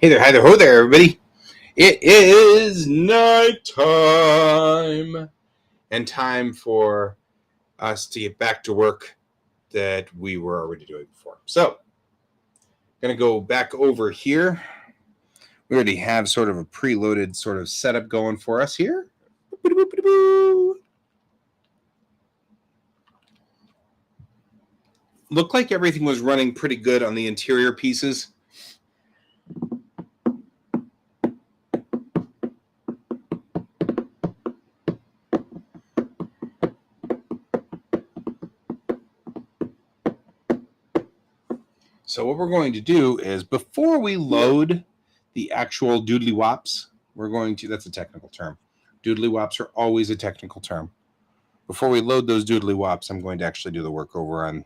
Hi there, ho there, everybody. It is night time and time for us to get back to work that we were already doing before. So, going to go back over here. We already have sort of a preloaded sort of setup going for us here. Looked like everything was running pretty good on the interior pieces. So what we're going to do is before we load the actual doodly wops, we're going to, that's a technical term. Doodly wops are always a technical term. Before we load those doodly wops, I'm going to actually do the work over on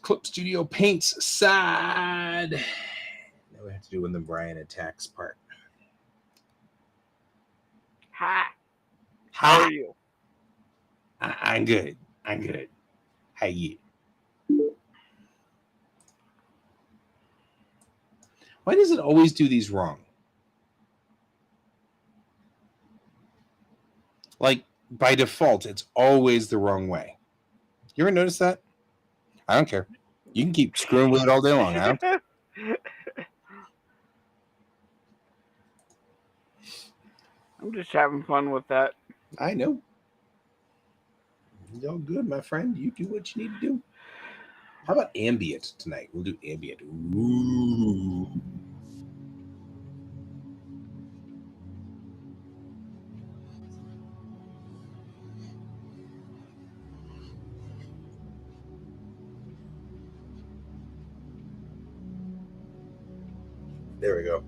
Clip Studio Paint's side. Now we have to do when the Brian attacks part. Hi. How are you? I'm good. I'm good. How you? Why does it always do these wrong? Like, by default, it's always the wrong way. You ever notice that? I don't care. You can keep screwing with it all day long. I don't care. I'm just having fun with that. I know. You're all good, my friend. You do what you need to do. How about ambient tonight? We'll do ambient. Ooh. There we go.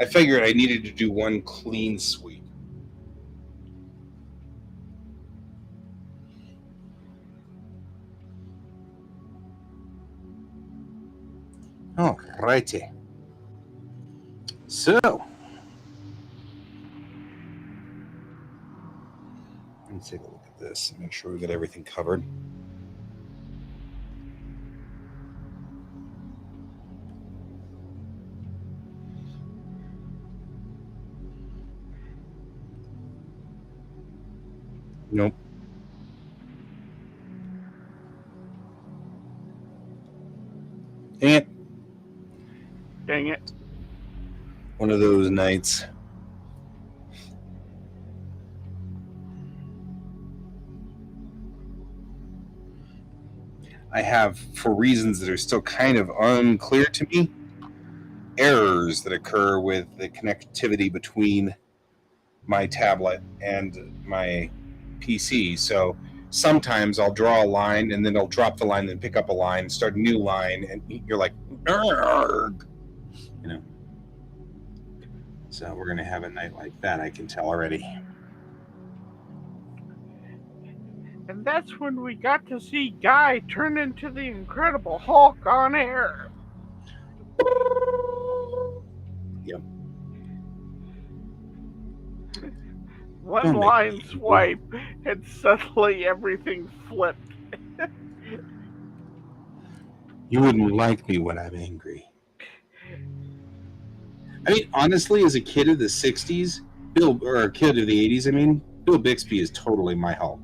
I figured I needed to do one clean sweep. Alrighty. So, let's take a look at this and make sure we got everything covered. Nope. Dang it. Dang it. One of those nights. I have, for reasons that are still kind of unclear to me, errors that occur with the connectivity between my tablet and my PC. So sometimes I'll draw a line and then I'll drop the line, then pick up a line, start a new line, and you're like, "Argh." You know. So we're gonna have a night like that. I can tell already. And that's when we got to see Guy turn into the Incredible Hulk on air. Yep. One line swipe, and suddenly everything flipped. You wouldn't like me when I'm angry. I mean, honestly, as a kid of the '60s, or a kid of the '80s, I mean, Bill Bixby is totally my Hulk.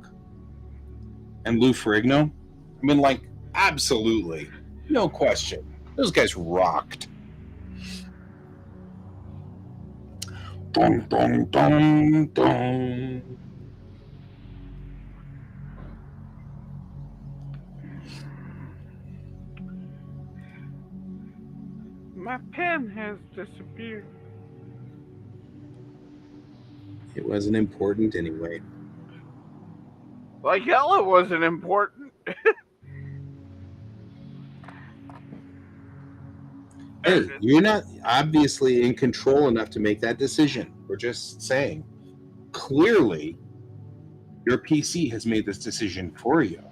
And Lou Ferrigno, I mean, like, absolutely, no question. Those guys rocked. Dun, dun, dun, dun. My pen has disappeared. It wasn't important anyway. Like hell, it wasn't important. Hey, you're not obviously in control enough to make that decision. We're just saying, clearly, your PC has made this decision for you.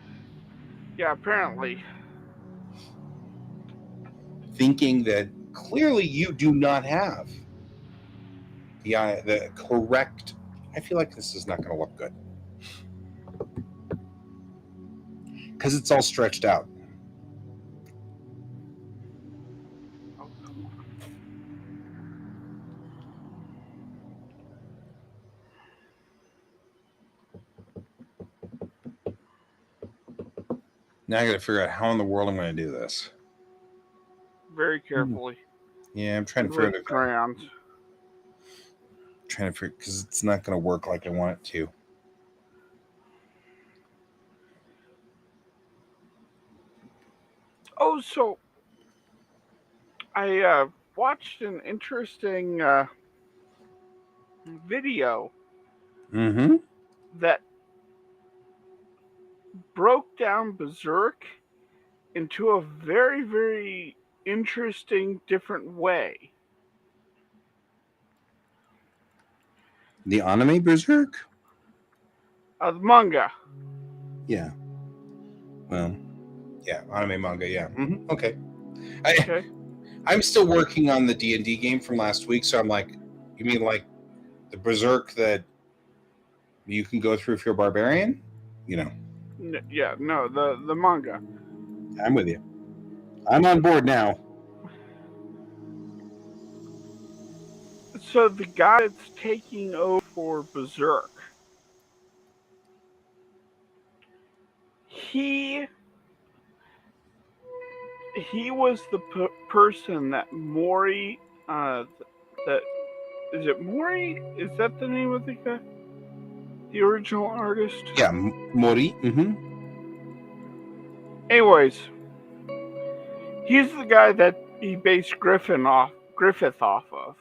Yeah, apparently. Thinking that clearly you do not have the correct. I feel like this is not going to look good because it's all stretched out. Oh, come on. Now I got to figure out how in the world I'm going to do this. Very carefully. Yeah, I'm trying to With figure it out. crayons. Trying to figure because it's not going to work like I want it to. Oh, so I watched an interesting video Mm-hmm. that broke down Berserk into a very, very interesting, different way. The anime Berserk? The manga. Yeah. Well, yeah, anime manga. Yeah. Mm-hmm. Okay. Okay. I'm still working on the D&D game from last week, so I'm like, you mean like the Berserk that you can go through if you're a barbarian? You know, The manga. I'm with you. I'm on board now. So the guy that's taking over for Berserk, he was the person that Mori, that is it Mori? Is that the name of the guy? The original artist? Yeah, Mori. Mm-hmm. Anyways, he's the guy that he based Griffith off of.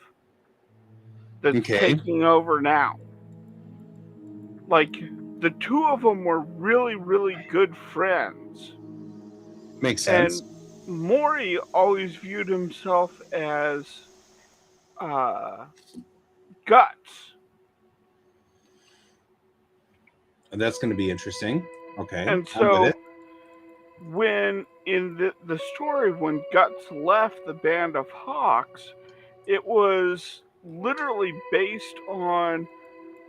That's Okay. taking over now. Like, the two of them were really, really good friends. Makes sense. And Mori always viewed himself as Guts. And that's going to be interesting. Okay. And so, when in the story, when Guts left the band of Hawks, it was literally based on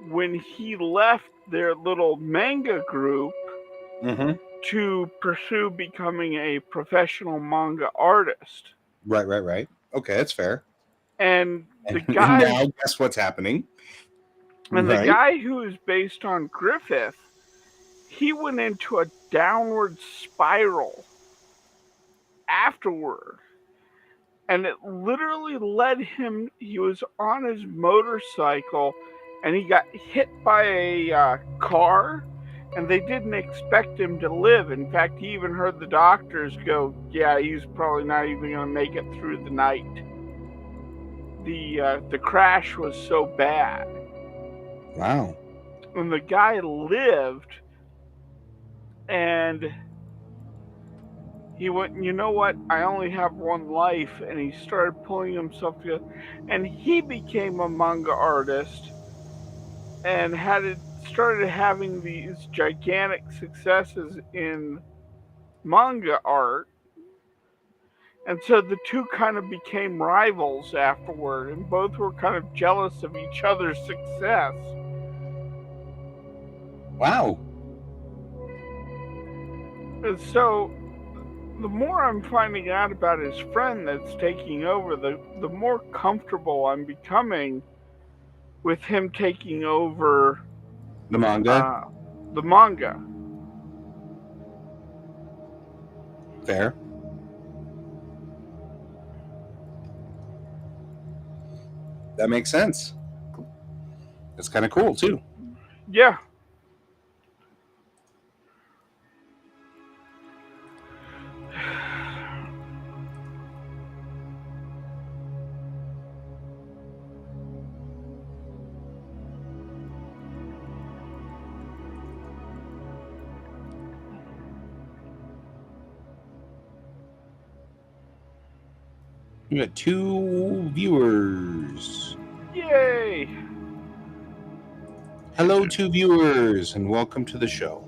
when he left their little manga group to pursue becoming a professional manga artist. Right. Okay, that's fair. And the guy now, guess what's happening? And the guy who is based on Griffith, he went into a downward spiral afterward. And it literally led him, he was on his motorcycle and he got hit by a car, and they didn't expect him to live. In fact, he even heard the doctors go, yeah, he's probably not even going to make it through the night. The crash was so bad. Wow. And the guy lived, and he went, you know what, I only have one life, and he started pulling himself together, and he became a manga artist and started having these gigantic successes in manga art. And so the two kind of became rivals afterward, and both were kind of jealous of each other's success. Wow. And so the more I'm finding out about his friend that's taking over, the more comfortable I'm becoming with him taking over the manga. The manga. Fair. That makes sense. That's kind of cool too. Yeah. We got 2 viewers. Yay! Hello, 2 viewers, and welcome to the show.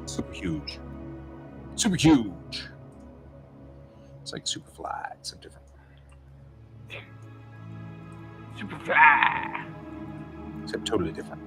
Super huge. Super huge. It's like Superfly, except different. Superfly. except totally different.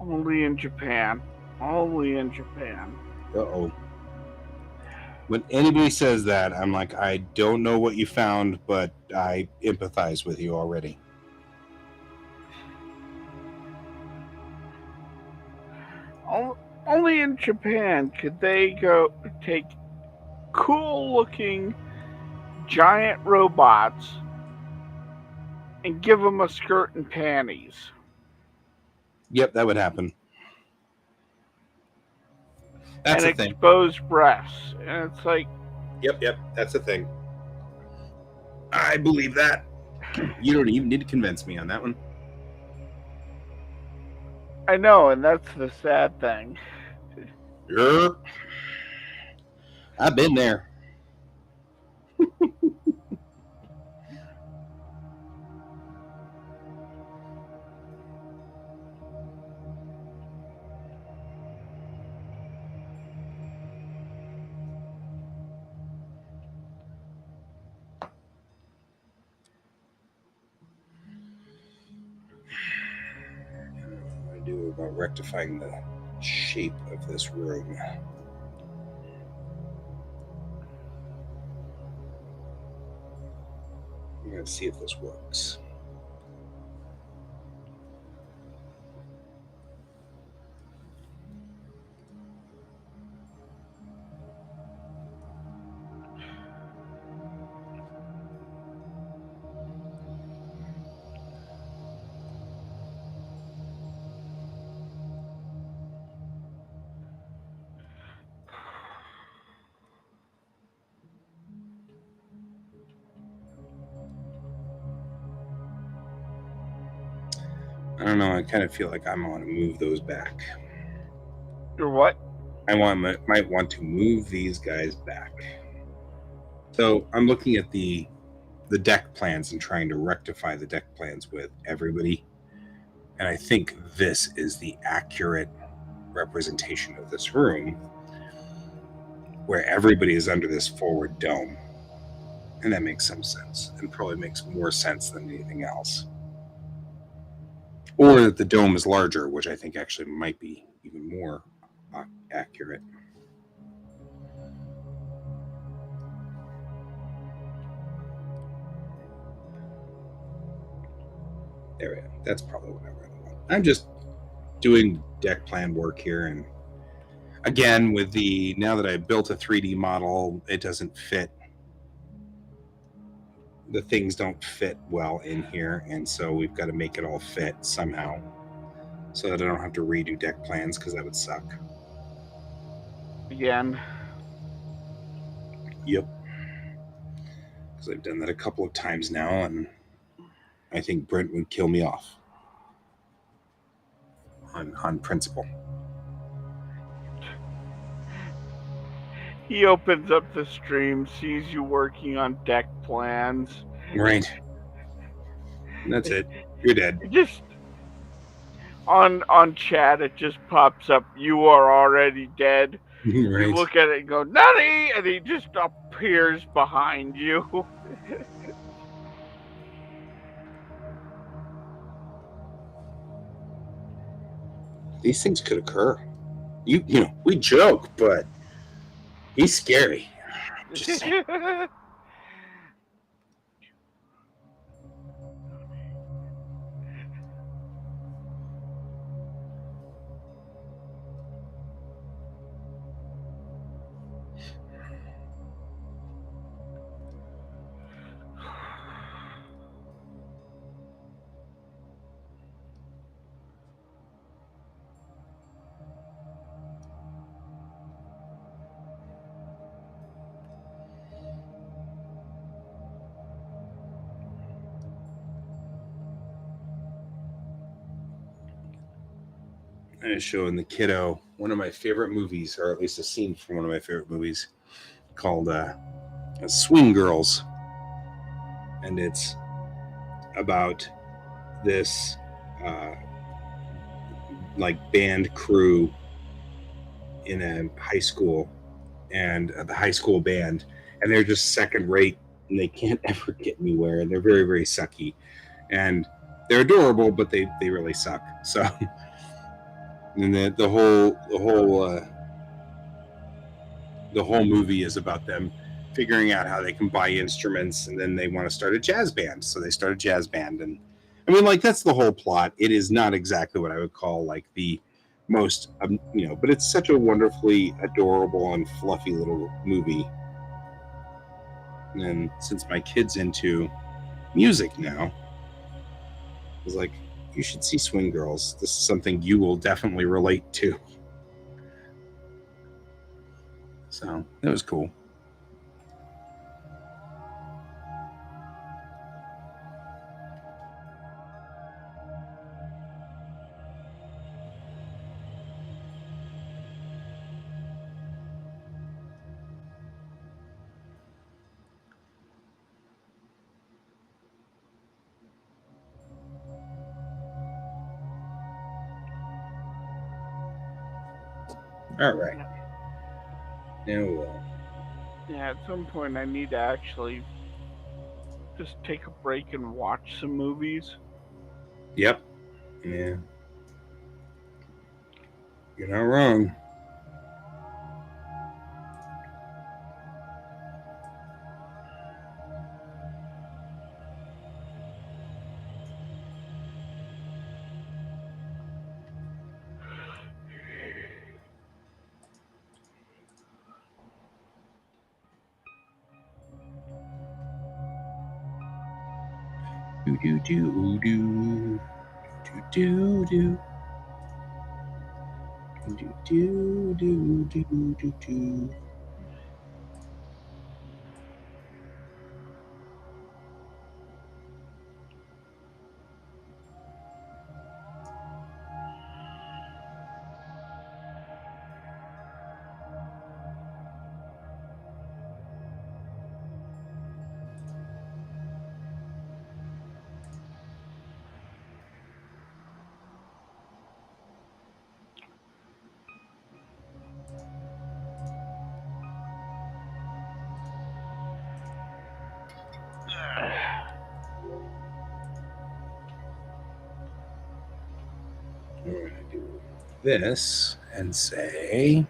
Only in Japan. Only in Japan. Uh-oh. When anybody says that, I'm like, I don't know what you found, but I empathize with you already. Only in Japan could they go take cool looking giant robots and give them a skirt and panties. Yep, that would happen. That's And a thing. exposed breasts. And it's like, Yep, that's a thing. I believe that. You don't even need to convince me on that one. I know, and that's the sad thing. Yep. I've been there. I do about rectifying the shape of this room. I'm going to see if this works. I don't know. I kind of feel like I want to move those back. Or what? I might want to move these guys back. So I'm looking at the deck plans and trying to rectify the deck plans with everybody. And I think this is the accurate representation of this room where everybody is under this forward dome. And that makes some sense and probably makes more sense than anything else. Or that the dome is larger, which I think actually might be even more accurate. There we go. That's probably what I really want. I'm just doing deck plan work here, and again, with the now that I built a 3D model, it doesn't fit. The things don't fit well in here, and so we've got to make it all fit somehow, so that I don't have to redo deck plans because that would suck. Again. Yep. Because I've done that a couple of times now, and I think Brent would kill me off on principle. He opens up the stream, sees you working on deck plans. Right. And that's it. You're dead. It just on chat it just pops up, you are already dead. Right. You look at it and go, Nutty, and he just appears behind you. These things could occur. You know, we joke, but he's scary. Just saying. And it's showing the kiddo one of my favorite movies, or at least a scene from one of my favorite movies, called Swing Girls. And it's about this uh, like band crew in a high school, and the high school band, and they're just second rate, and they can't ever get anywhere, and they're very, very sucky, and they're adorable, but they really suck. So, and the whole movie is about them figuring out how they can buy instruments, and then they want to start a jazz band, so they start a jazz band. And I mean, like, that's the whole plot. It is not exactly what I would call like the most but it's such a wonderfully adorable and fluffy little movie. And since my kid's into music now, I was like, you should see Swing Girls. This is something you will definitely relate to. So that was cool. All right. Now Yeah, at some point I need to actually just take a break and watch some movies. Yep. Yeah. You're not wrong. Do do do do do do do do do do do. We're going to do this and say,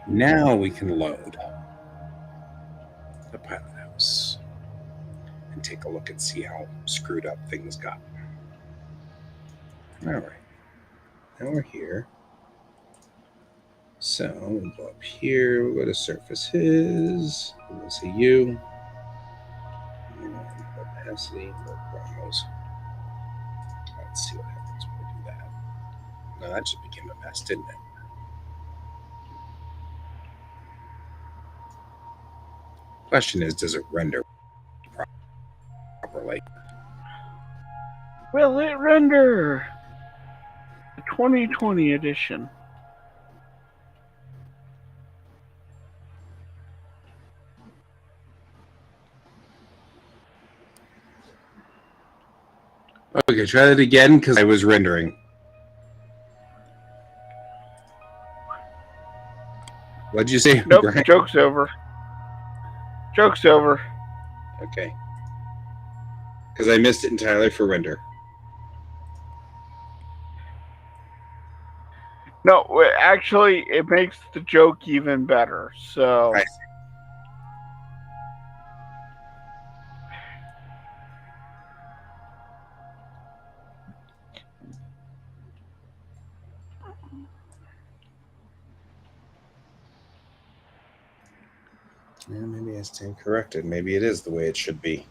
now we can load the pilot house and take a look and see how screwed up things got. All right, now we're here. So we'll go up here, we'll go to surfaces, we'll say you, opacity, no promos. Let's see what happens when we do that. No, that just became a mess, didn't it? Question is, does it render properly? Will it render? The 2020 edition. Okay, try that again because I was rendering. What'd you say? Nope, Brian? joke's over. Joke's over. Okay. Because I missed it entirely for render. No, actually, it makes the joke even better. So. I see. Yeah, maybe I stand corrected. Maybe it is the way it should be.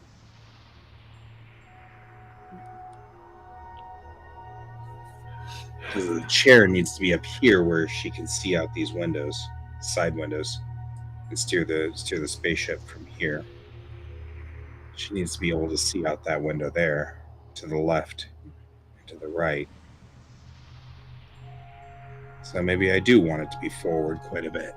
Because the chair needs to be up here where she can see out these windows, side windows, and steer the spaceship from here. She needs to be able to see out that window there, to the left, and to the right. So maybe I do want it to be forward quite a bit.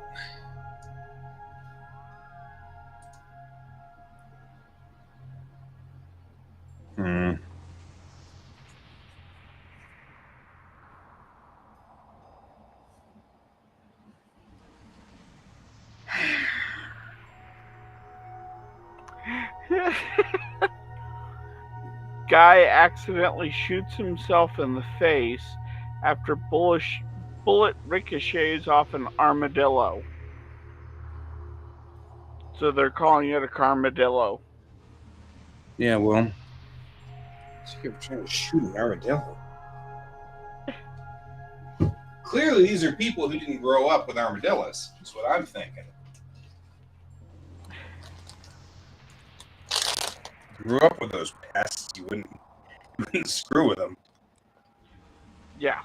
Guy accidentally shoots himself in the face after bullet ricochets off an armadillo. So they're calling it a carmadillo. Yeah, well, so you're trying to shoot an armadillo. Clearly, these are people who didn't grow up with armadillos. That's what I'm thinking. Grew up with those pests, you wouldn't screw with them. Yeah.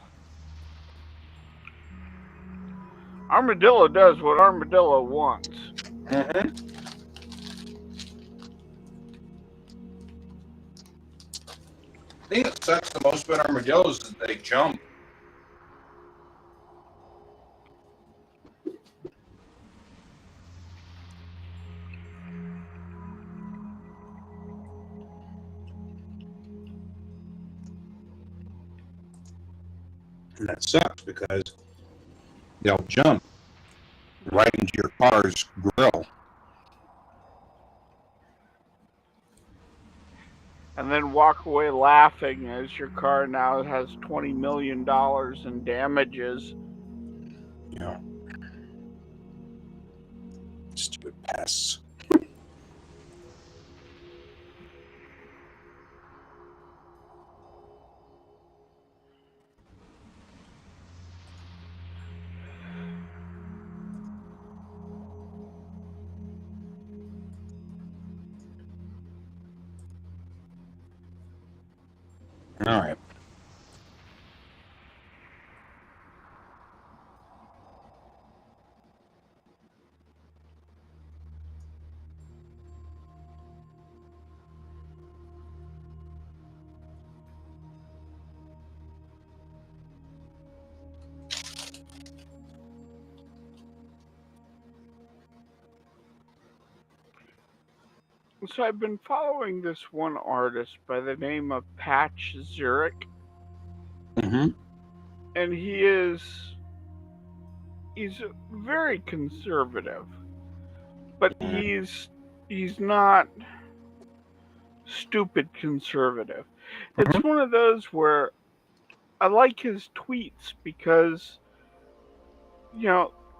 Armadillo does what armadillo wants. Mm-hmm. The thing that sucks the most about armadillos is they jump. And that sucks because they'll jump right into your car's grill. And then walk away laughing as your car now has $20 million in damages. Yeah. Stupid pests. All right. So I've been following this one artist by the name of Patch Zurich. Mm-hmm. And he's very conservative. But he's not stupid conservative. It's Mm-hmm. one of those where I like his tweets because,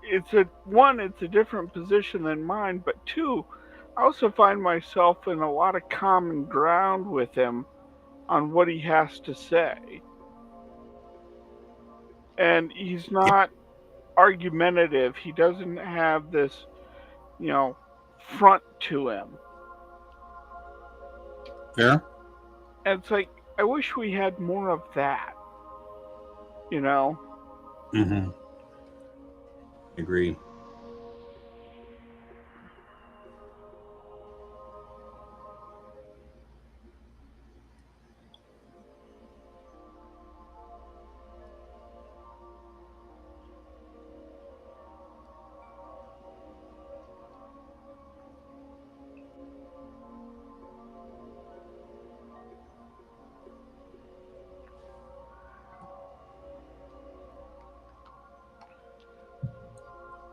it's a different position than mine, but two, I also find myself in a lot of common ground with him on what he has to say. And he's not argumentative. He doesn't have this, front to him. Fair. And it's like, I wish we had more of that, you know? Mm-hmm. Agreed.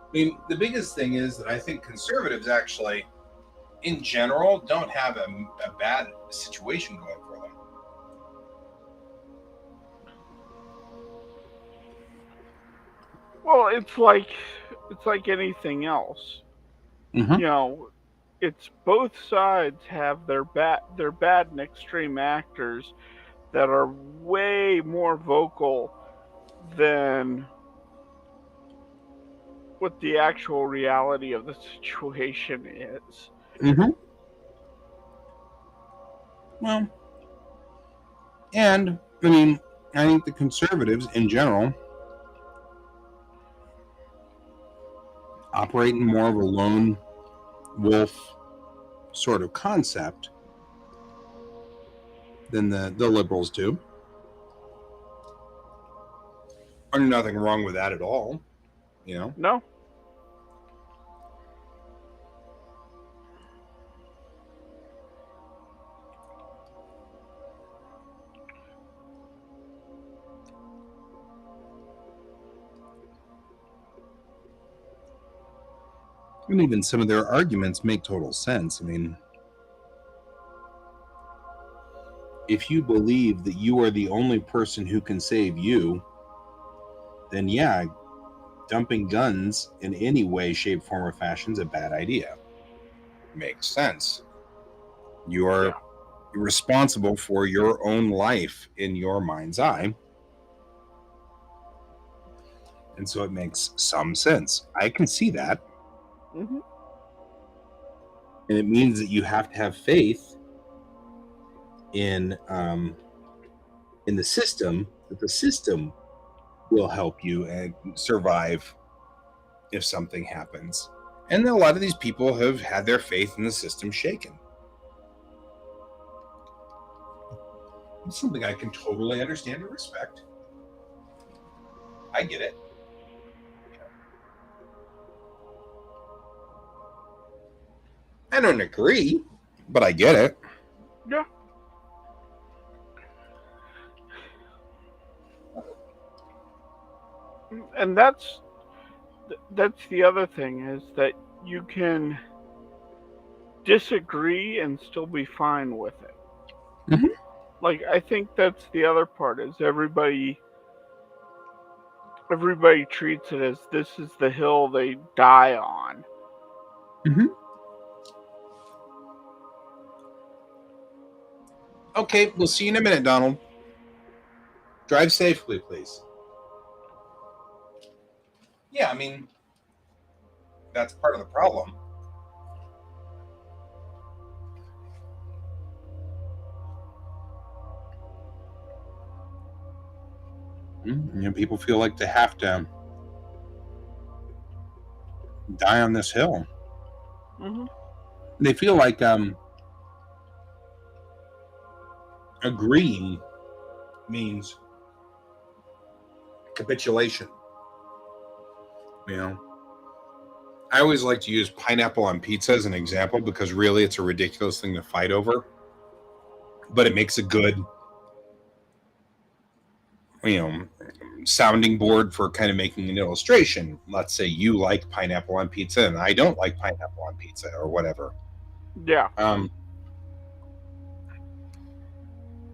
I mean, the biggest thing is that I think conservatives actually, in general, don't have a bad situation going for them. Well, it's like anything else. Mm-hmm. It's both sides have their bad and extreme actors that are way more vocal than what the actual reality of the situation is. Mm-hmm. Well, and I mean, I think the conservatives in general operate in more of a lone wolf sort of concept than the liberals do. There's nothing wrong with that at all, you know. No. And even some of their arguments make total sense. I mean, if you believe that you are the only person who can save you, then yeah, dumping guns in any way, shape, form, or fashion is a bad idea. Makes sense. You are responsible for your own life in your mind's eye. And so it makes some sense. I can see that. Mm-hmm. And it means that you have to have faith in the system, that the system will help you and survive if something happens. And a lot of these people have had their faith in the system shaken. It's something I can totally understand and respect. I get it. I don't agree, but I get it. Yeah. And that's the other thing, is that you can disagree and still be fine with it. Mm-hmm. Like, I think that's the other part, is everybody treats it as this is the hill they die on. Mm-hmm. Okay, we'll see you in a minute, Donald. Drive safely, please. Yeah, I mean, that's part of the problem. You know, people feel like they have to die on this hill. Mm-hmm. They feel like agreeing means capitulation. You know, I always like to use pineapple on pizza as an example because really it's a ridiculous thing to fight over, but it makes a good, you know, sounding board for kind of making an illustration. Let's say you like pineapple on pizza and I don't like pineapple on pizza or whatever. Yeah.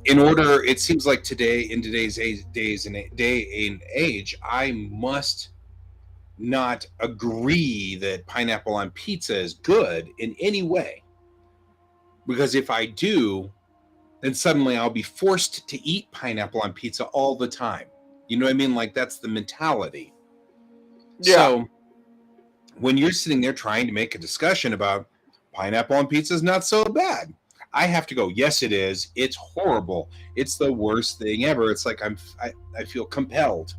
In order, it seems like today, in today's day and age, I must not agree that pineapple on pizza is good in any way, because if I do, then suddenly I'll be forced to eat pineapple on pizza all the time. You know what I mean? Like, that's the mentality. Yeah. So when you're sitting there trying to make a discussion about pineapple on pizza is not so bad, I have to go, yes, it is. It's horrible. It's the worst thing ever. It's like I feel compelled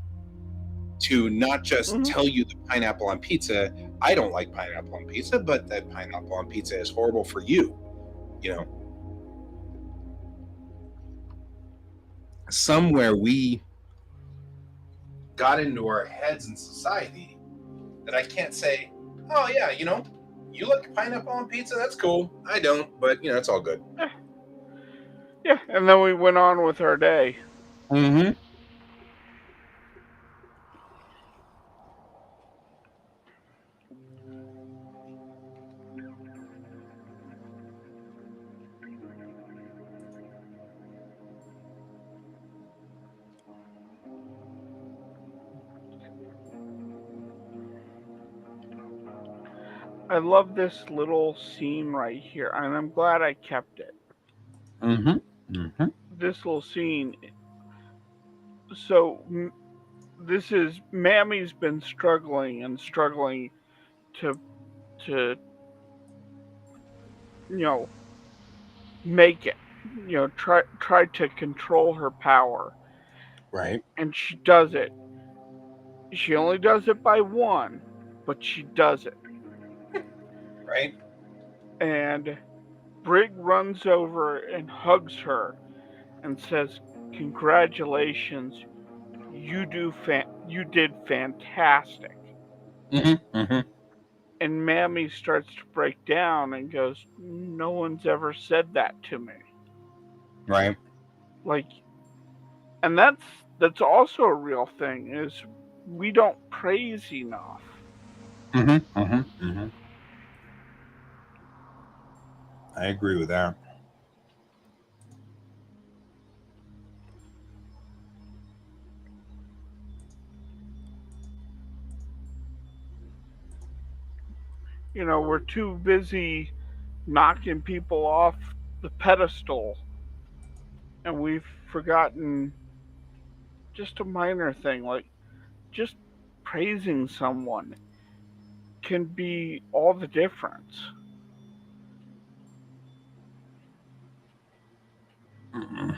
to not just Mm-hmm. tell you the pineapple on pizza. I don't like pineapple on pizza, but that pineapple on pizza is horrible for you. You know, somewhere we got into our heads in society that I can't say, oh yeah, you know, you like pineapple on pizza? That's cool. I don't, but you know, it's all good. Yeah. And then we went on with our day. Mm-hmm. I love this little scene right here, and I'm glad I kept it. Mm-hmm. Mm-hmm. This little scene. So this is Mammy's been struggling and struggling to you know make it. You know, try to control her power, Right. and she does it. She only does it by one, but she does it. Right. And Brig runs over and hugs her and says, "Congratulations, you did fantastic." Mm-hmm. Mm-hmm. And Mammy starts to break down and goes, "No one's ever said that to me." Right. Like, and that's also a real thing, is we don't praise enough. Mm-hmm. Mm-hmm. Mm-hmm. I agree with that. We're too busy knocking people off the pedestal, and we've forgotten just a minor thing, like just praising someone can be all the difference. Mm-hmm.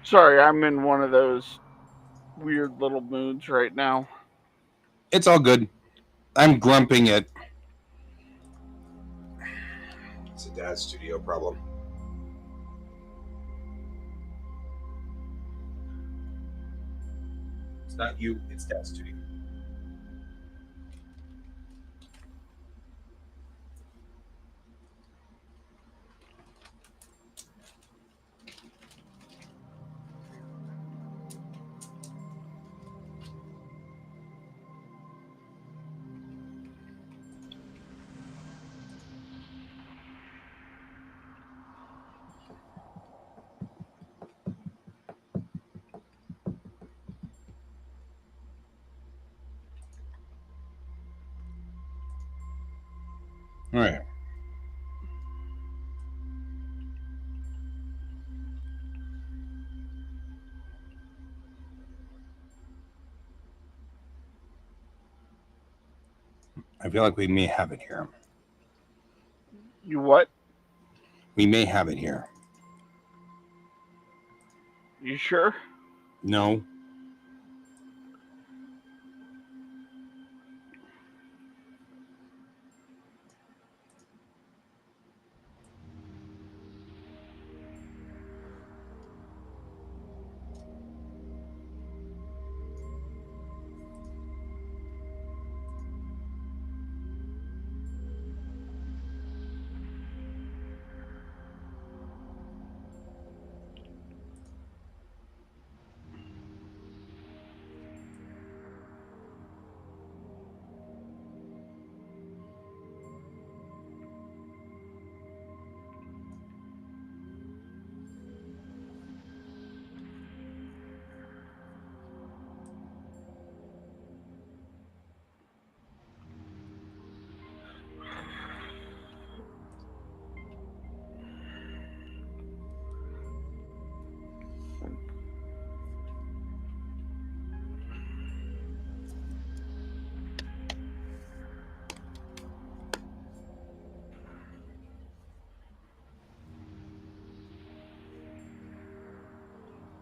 Sorry, I'm in one of those weird little moods right now. It's all good. I'm grumping it. It's a dad's studio problem. It's not you. It's dad's studio. All right. I feel like we may have it here. You what? We may have it here. You sure? No.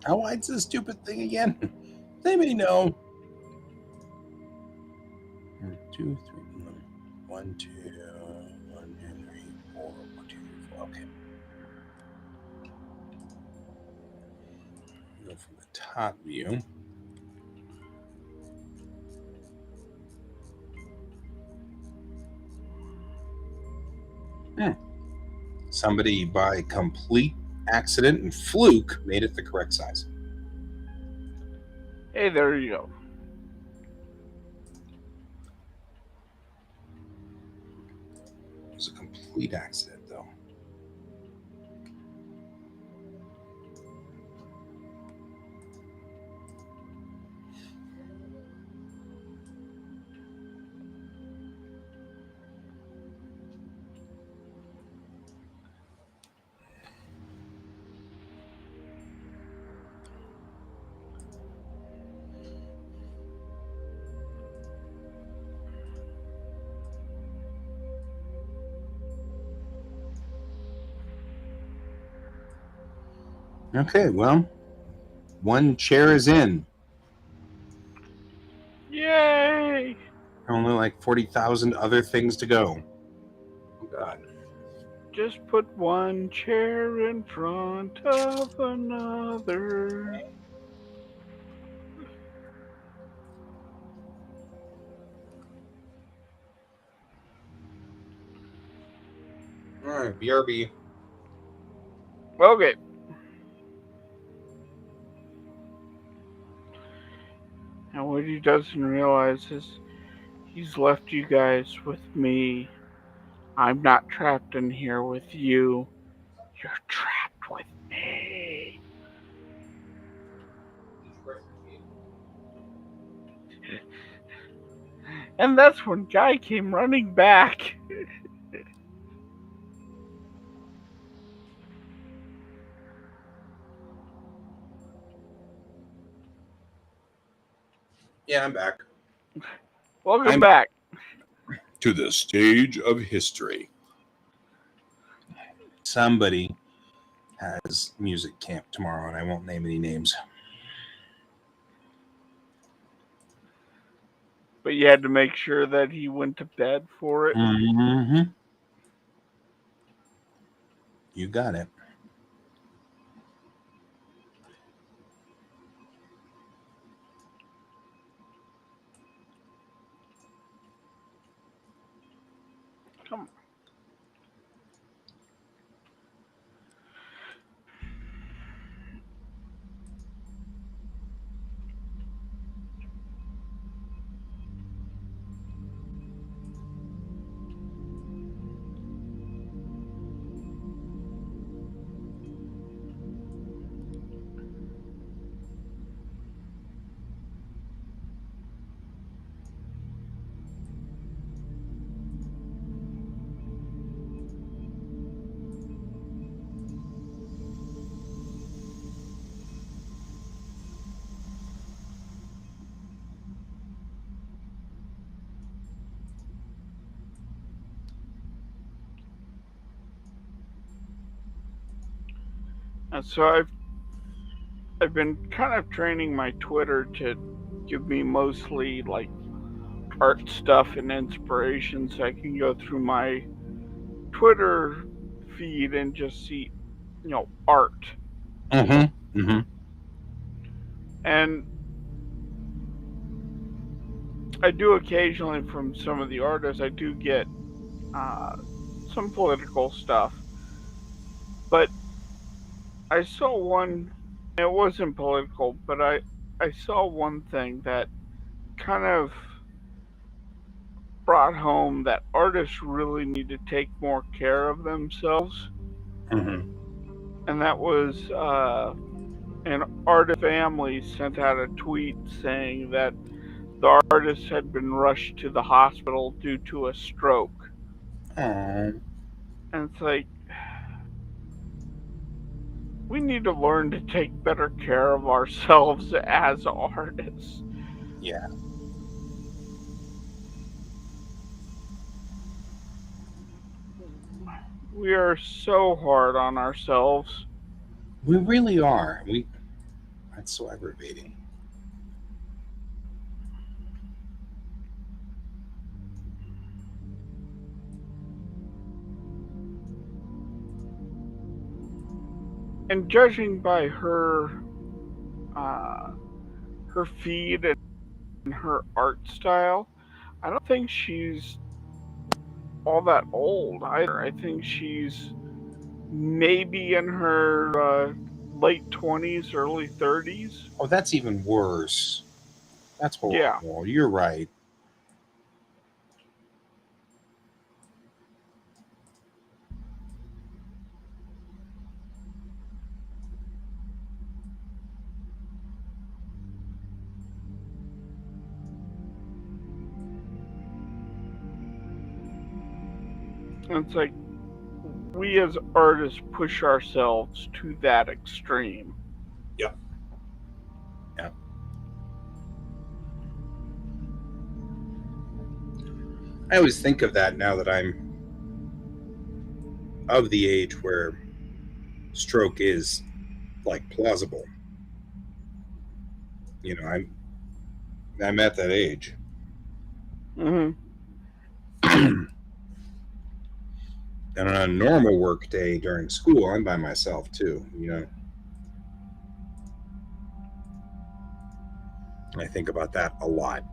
How wide's this stupid thing again? They may know. 2, 3, 1, 2, 1, 2, 3, 4, 1, 2, 3, 4. Okay. Go from the top view. Somebody, by complete accident and fluke, made it the correct size. Hey, there you go. It was a complete accident, though. Okay, well, one chair is in. Yay! Only like 40,000 other things to go. Oh, God. Just put one chair in front of another. All right, BRB. Okay. And what he doesn't realize is he's left you guys with me. I'm not trapped in here with you. You're trapped with me. And that's when Guy came running back. Yeah, I'm back. Welcome I'm back. to the stage of history. Somebody has music camp tomorrow, and I won't name any names. But you had to make sure that he went to bed for it. Mm-hmm. You got it. Come on. And so I've been kind of training my Twitter to give me mostly like art stuff and inspiration, so I can go through my Twitter feed and just see, art. Mm-hmm. Mm-hmm. And I do occasionally from some of the artists, I do get uh, some political stuff. But I saw one, it wasn't political, but I saw one thing that kind of brought home that artists really need to take more care of themselves. Mm-hmm. And that was an artist family sent out a tweet saying that the artist had been rushed to the hospital due to a stroke. Oh, And it's like, we need to learn to take better care of ourselves as artists. yeah. We are so hard on ourselves. We really are. That's so aggravating. And judging by uh, her feed and her art style, I don't think she's all that old either. I think she's maybe in her late 20s, early 30s. Oh, that's even worse. That's Yeah. horrible. You're right. And it's like we as artists push ourselves to that extreme. Yep. Yep. I always think of that now that I'm of the age where stroke is like plausible. I'm at that age. Hmm. And on a normal work day during school, I'm by myself too. I think about that a lot.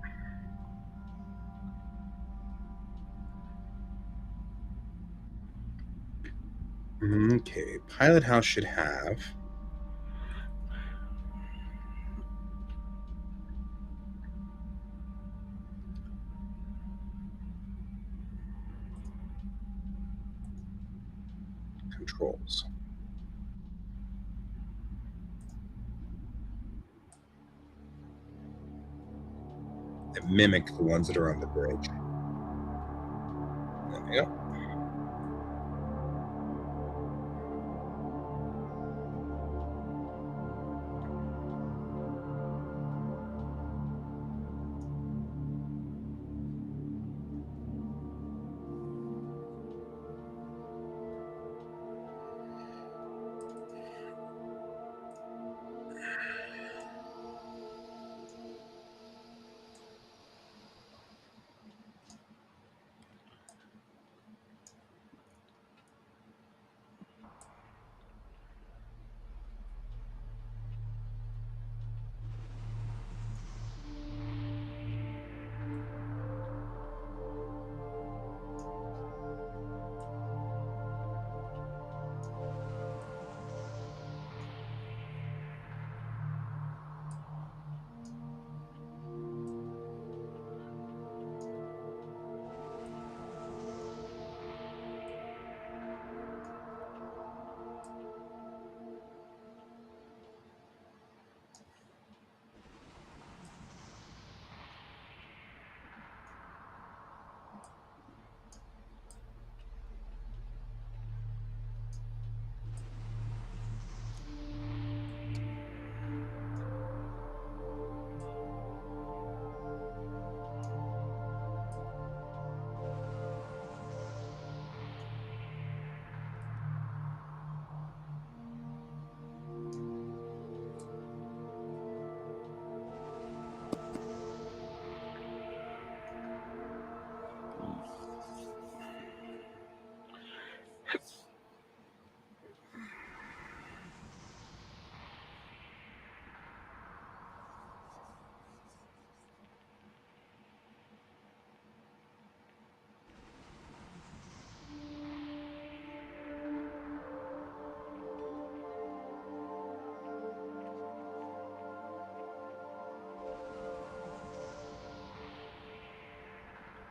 Okay, Pilot House should have controls that mimic the ones that are on the bridge. There we go.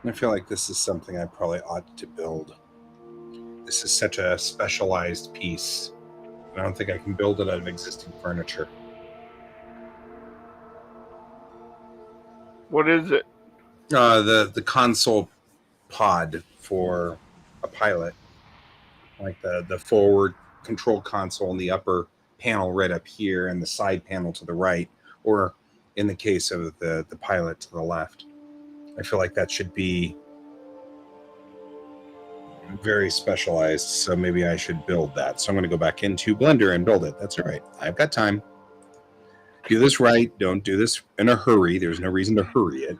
I feel like this is something I probably ought to build. This is such a specialized piece. I don't think I can build it out of existing furniture. What is it? The console pod for a pilot, like the forward control console and the upper panel right up here and the side panel to the right, or in the case of the pilot to the left. I feel like that should be very specialized, so maybe I should build that. So I'm going to go back into Blender and build it. That's all right. I've got time. Do this right. Don't do this in a hurry. There's no reason to hurry it,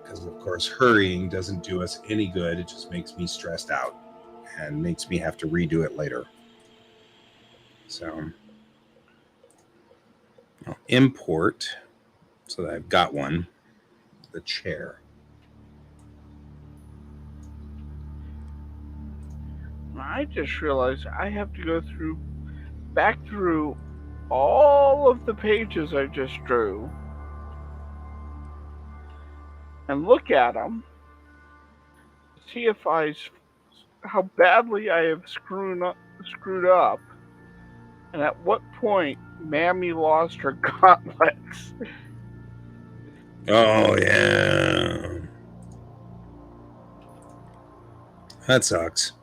because of course hurrying doesn't do us any good. It just makes me stressed out and makes me have to redo it later. So I'll import so that I've got one, the chair. I just realized I have to go back through all of the pages I just drew and look at them, see if how badly I have screwed up, and at what point Mammy lost her gauntlets. Oh yeah, that sucks.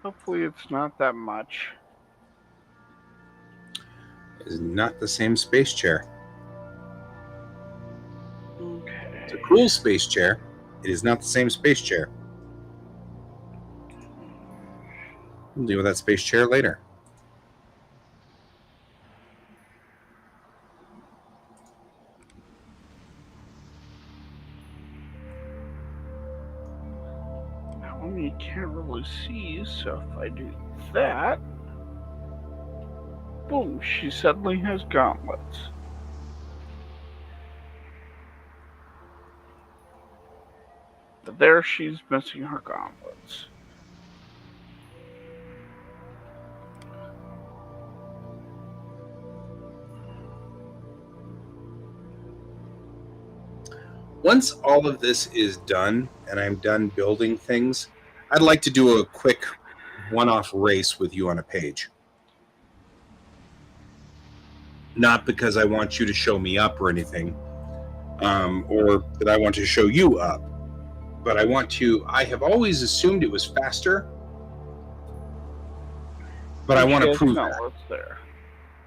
Hopefully it's not that much. is not the same space chair. Okay. It's a cool space chair. It is not the same space chair. We'll deal with that space chair later. That one you can't really see, so if I do that, boom, she suddenly has gauntlets. But there she's missing her gauntlets. Once all of this is done and I'm done building things, I'd like to do a quick one-off race with you on a page. Not because I want you to show me up or anything, or that I want to show you up, but I have always assumed it was faster, but I want to prove that. There.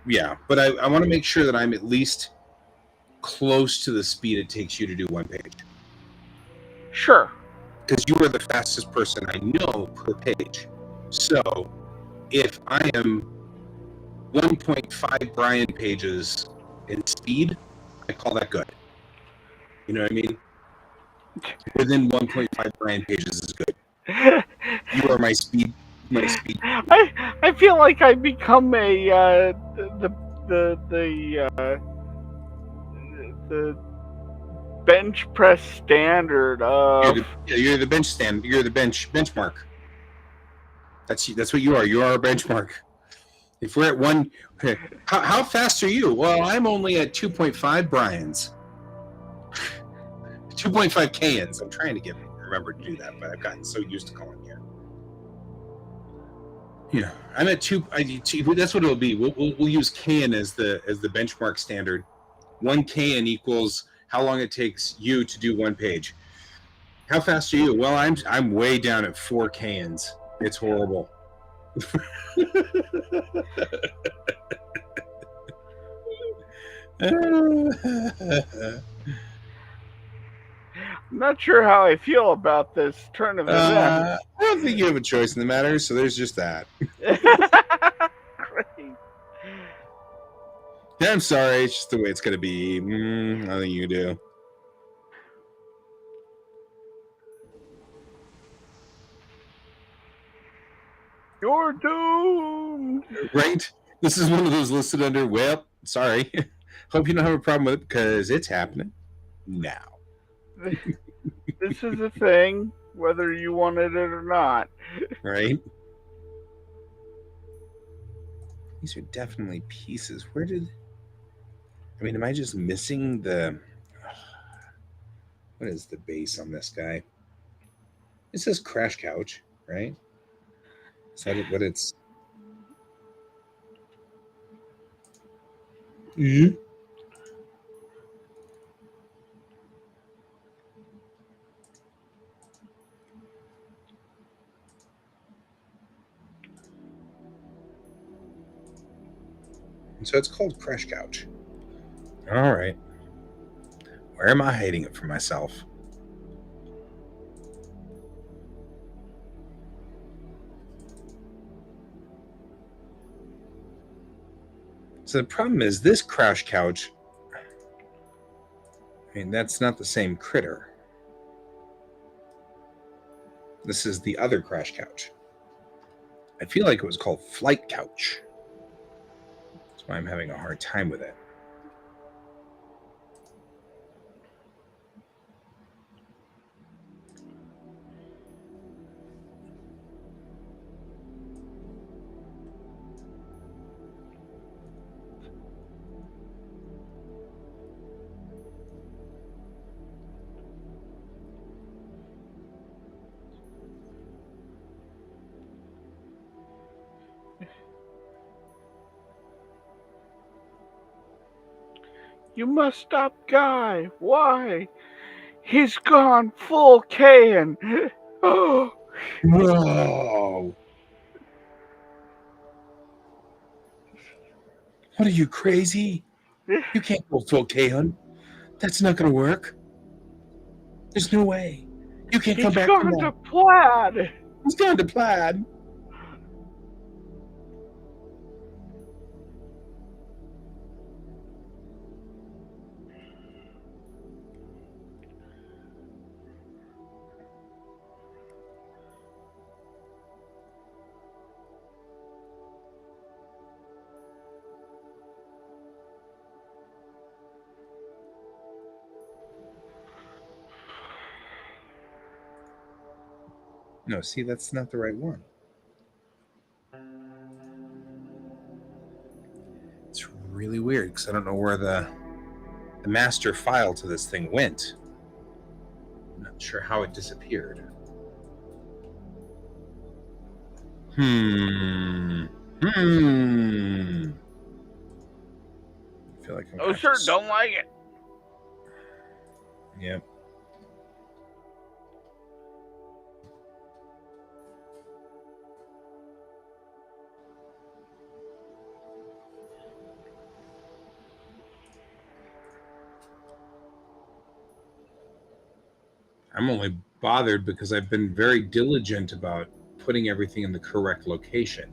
Yeah, but I want to make sure that I'm at least close to the speed it takes you to do one page. Sure. Because you are the fastest person I know per page. So if I am 1.5 Brian pages in speed, I call that good. You know what I mean? Within 1.5 Brian pages is good. You are my speed. I feel like I become a the bench press standard of. You're the bench stand. You're the benchmark. That's what you are. You are a benchmark. If we're at one, how fast are you? Well, I'm only at 2.5 Brian's. 2.5 Kans. I'm trying to remember to do that, but I've gotten so used to calling you. Yeah, I'm at 2. That's what it'll be. We'll use Kan as the benchmark standard. 1 Kan equals how long it takes you to do one page. How fast are you? Well, I'm way down at 4 Kans. It's horrible. I'm not sure how I feel about this turn of events. I don't think you have a choice in the matter, so there's just that. Great. I'm sorry, it's just the way it's going to be. I think you do. You're doomed. Right? This is one of those listed under, well, sorry. Hope you don't have a problem with it because it's happening now. This is a thing, whether you wanted it or not. Right? These are definitely pieces. Am I just missing the... What is the base on this guy? It says Crash Couch, right? Is that what it's... Mm-hmm. So it's called Crash Couch. All right. Where am I hiding it from myself? So the problem is this Crash Couch, that's not the same critter. This is the other Crash Couch. I feel like it was called Flight Couch. That's why I'm having a hard time with it. You must stop Guy. Why? He's gone full Kan. Oh. Whoa. What are you, crazy? You can't go full Kahun. That's not going to work. There's no way. You can't come He's back from gone that. to Plaid. He's gone to Plaid. No, see, that's not the right one. It's really weird because I don't know where the master file to this thing went. I'm not sure how it disappeared. I feel like I'm Oh, sir, don't like it. Yeah. I'm only bothered because I've been very diligent about putting everything in the correct location.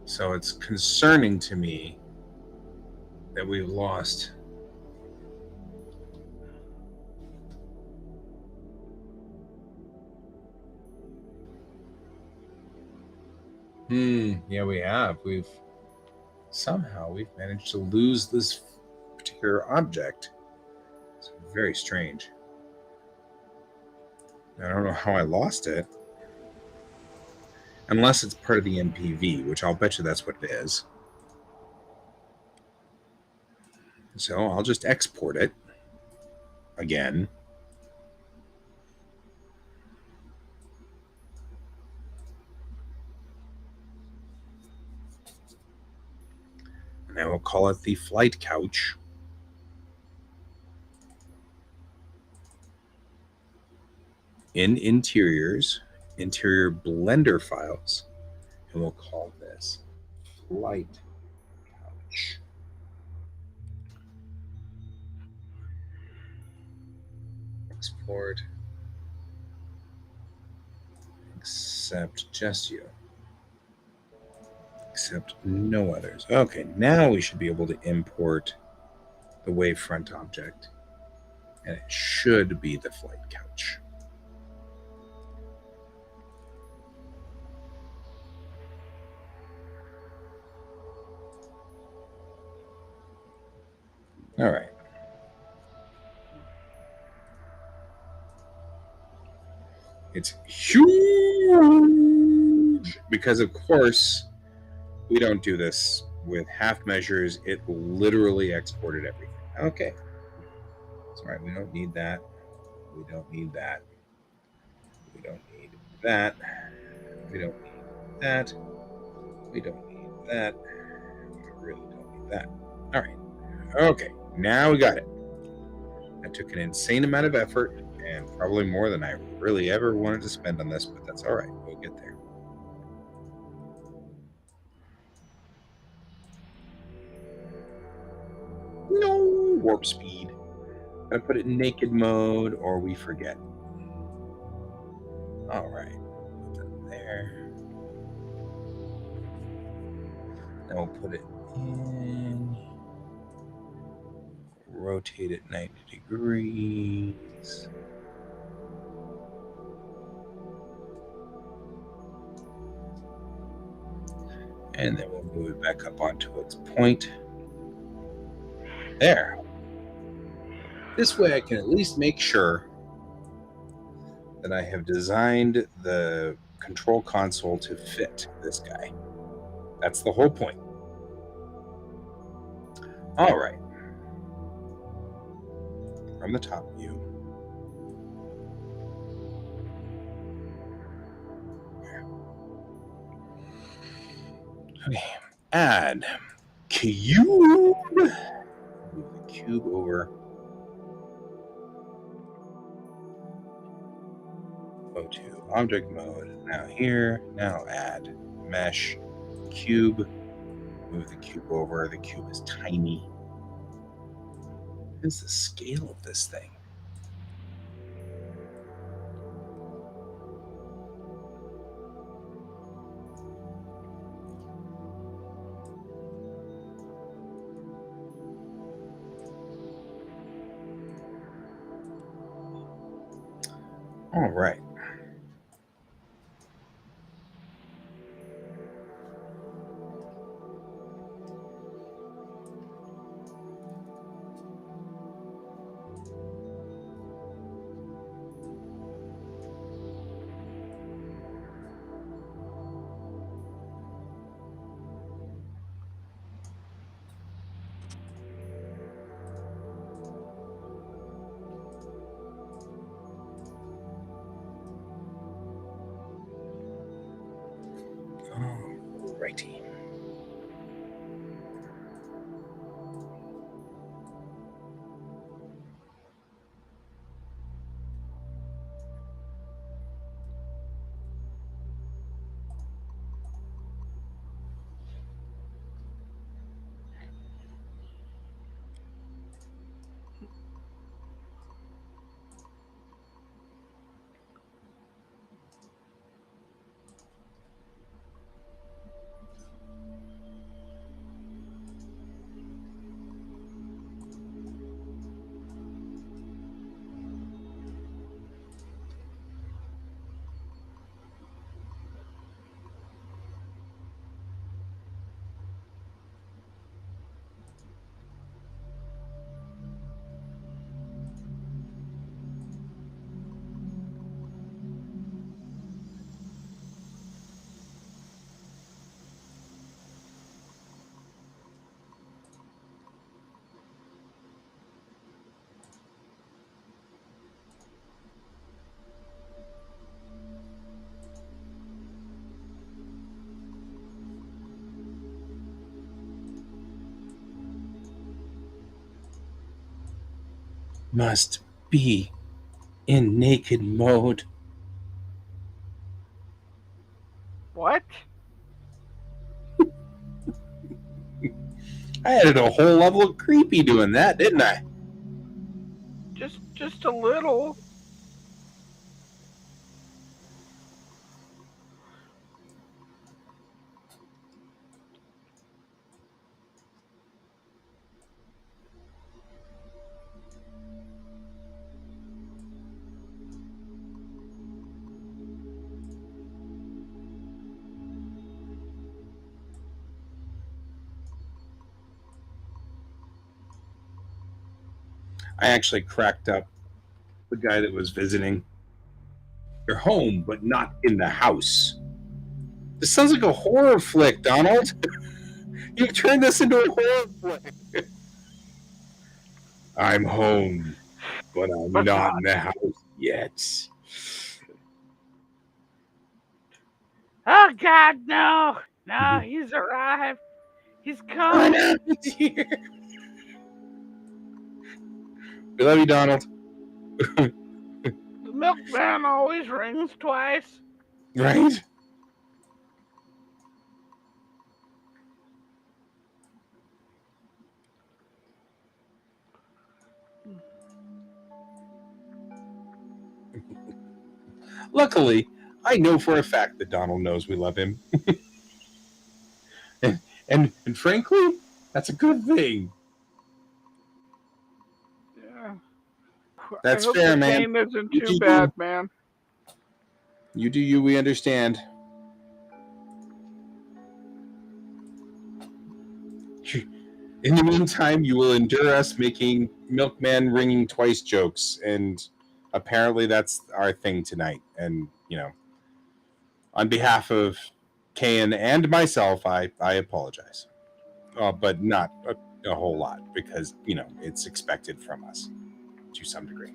So it's concerning to me that we've lost. Yeah, we have. We've managed to lose this particular object. It's very strange. I don't know how I lost it. Unless it's part of the MPV, which I'll bet you that's what it is. So I'll just export it again. And I will call it the flight couch. In interiors, interior blender files, and we'll call this flight couch. Export. Accept just you. Except no others. Okay, now we should be able to import the wavefront object. And it should be the flight couch. All right. It's huge because, of course, we don't do this with half measures. It literally exported everything. Okay. Sorry, we don't need that. We don't need that. We don't need that. We don't need that. We don't need that. We really don't need that. All right. Okay. Now we got it. I took an insane amount of effort and probably more than I really ever wanted to spend on this, but that's all right. We'll get there. No warp speed. I put it in naked mode or we forget. All right. Put that there. Now we'll put it in. Rotate it 90 degrees. And then we'll move it back up onto its point. There. This way I can at least make sure that I have designed the control console to fit this guy. That's the whole point. All right. From the top view. Okay. Add cube. Move the cube over. Go to object mode. Now here. Now add mesh cube. move the cube over. The cube is tiny. What is the scale of this thing? All right. All righty. Must be in naked mode. What? I added a whole level of creepy doing that, didn't I? Just a little. I actually cracked up the guy that was visiting. You're home, but not in the house. This sounds like a horror flick, Donald. You've turned this into a horror flick. I'm home, but I'm not in the house yet. Oh God, no! No, he's arrived. He's come. Here. We love you, Donald. The milkman always rings twice. Right? Luckily, I know for a fact that Donald knows we love him. and frankly, that's a good thing. Yeah. That's I hope fair, the man. pain isn't You too do bad, you. man. You do you, we understand. In the meantime, you will endure us making milkman ringing twice jokes, and apparently that's our thing tonight. And on behalf of Kayan and myself, I apologize, but not a whole lot because it's expected from us to some degree.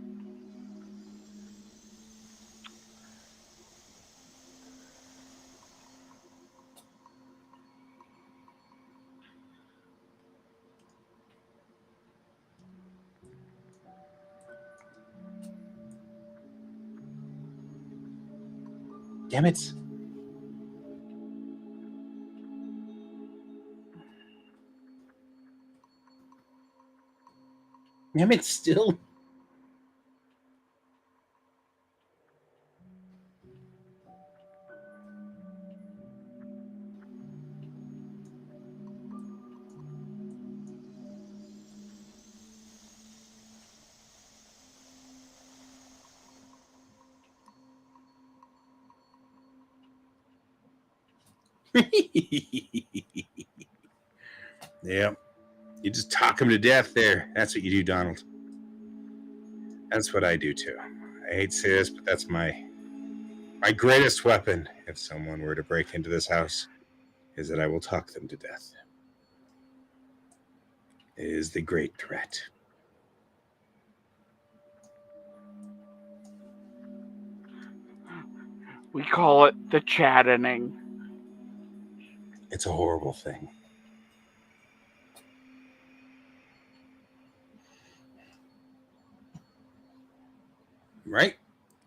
Damn it. Damn it, still. Yeah. You just talk him to death there. That's what you do, Donald. That's what I do too. I hate to say this, but that's my greatest weapon if someone were to break into this house is that I will talk them to death. It is the great threat. We call it the chattening. It's a horrible thing. Right?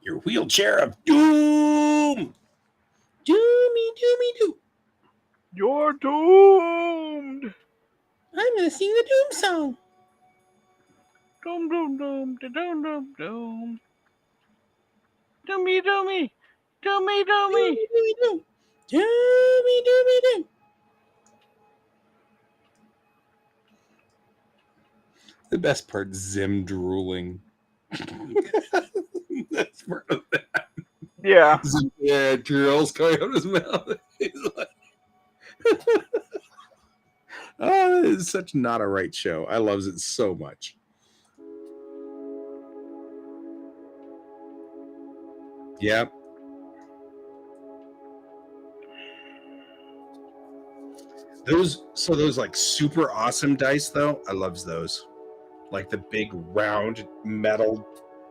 Your wheelchair of doom. Doomy, doomy, doo. You're doomed. I'm going to sing the doom song. Doom, doom, doom, da, doom, doom, doom. Doomy, doomy. Doomy, doomy. Doomy, doomy, doo. Doomy, doomy, doo. The best part, Zim drooling. That's part of that. Yeah. Zim, yeah, drills coming out of his mouth. He's like, oh, it's such not a right show. I loves it so much. Yep. Those like super awesome dice though, I loves those. Like the big round metal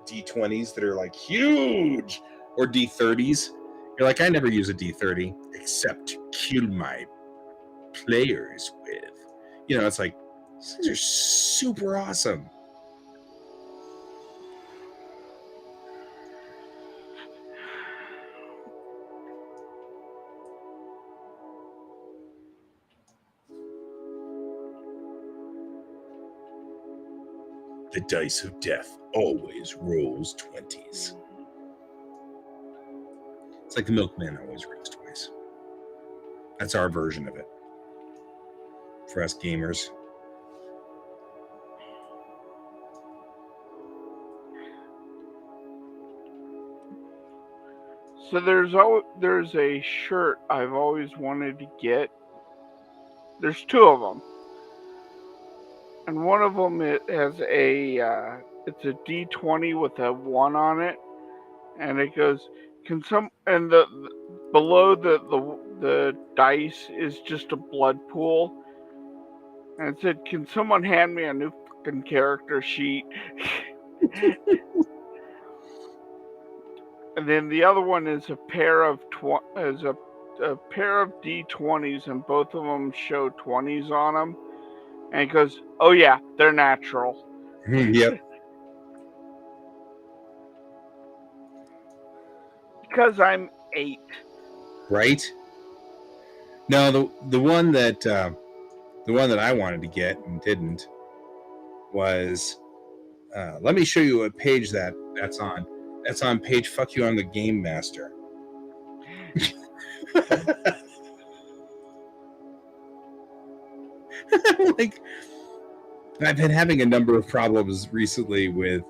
D20s that are like huge, or D30s. You're like, I never use a D30 except to kill my players with. You know, it's like these things are super awesome. The dice of death always rolls 20s. It's like the milkman always rolls twice. That's our version of it. For us gamers. So there's a shirt I've always wanted to get. There's two of them, and one of them it has it's a D20 with a 1 on it, and it goes, the below the dice is just a blood pool, and it said, "Can someone hand me a new fucking character sheet?" And then the other one is a pair of D20s, and both of them show 20s on them. And it goes, "Oh yeah, they're natural." Yep. Because I'm 8. Right? No, the one that I wanted to get and didn't was let me show you a page that's on. That's on page Fuck You, I'm the Game Master. Like, I've been having a number of problems recently with,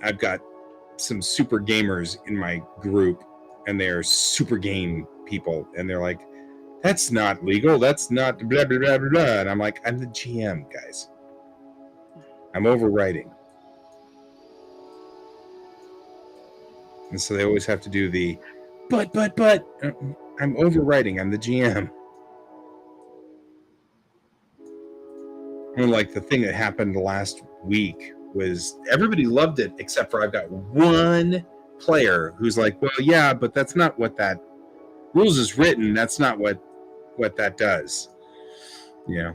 I've got some super gamers in my group, and they're super game people, and they're like, that's not legal, that's not blah blah blah blah blah. And I'm like, I'm the GM, guys. I'm overwriting. And so they always have to do the but I'm overwriting, I'm the GM. And like the thing that happened last week was everybody loved it except for I've got one player who's like, well, yeah, but that's not what that rules is written. That's not what that does. You know.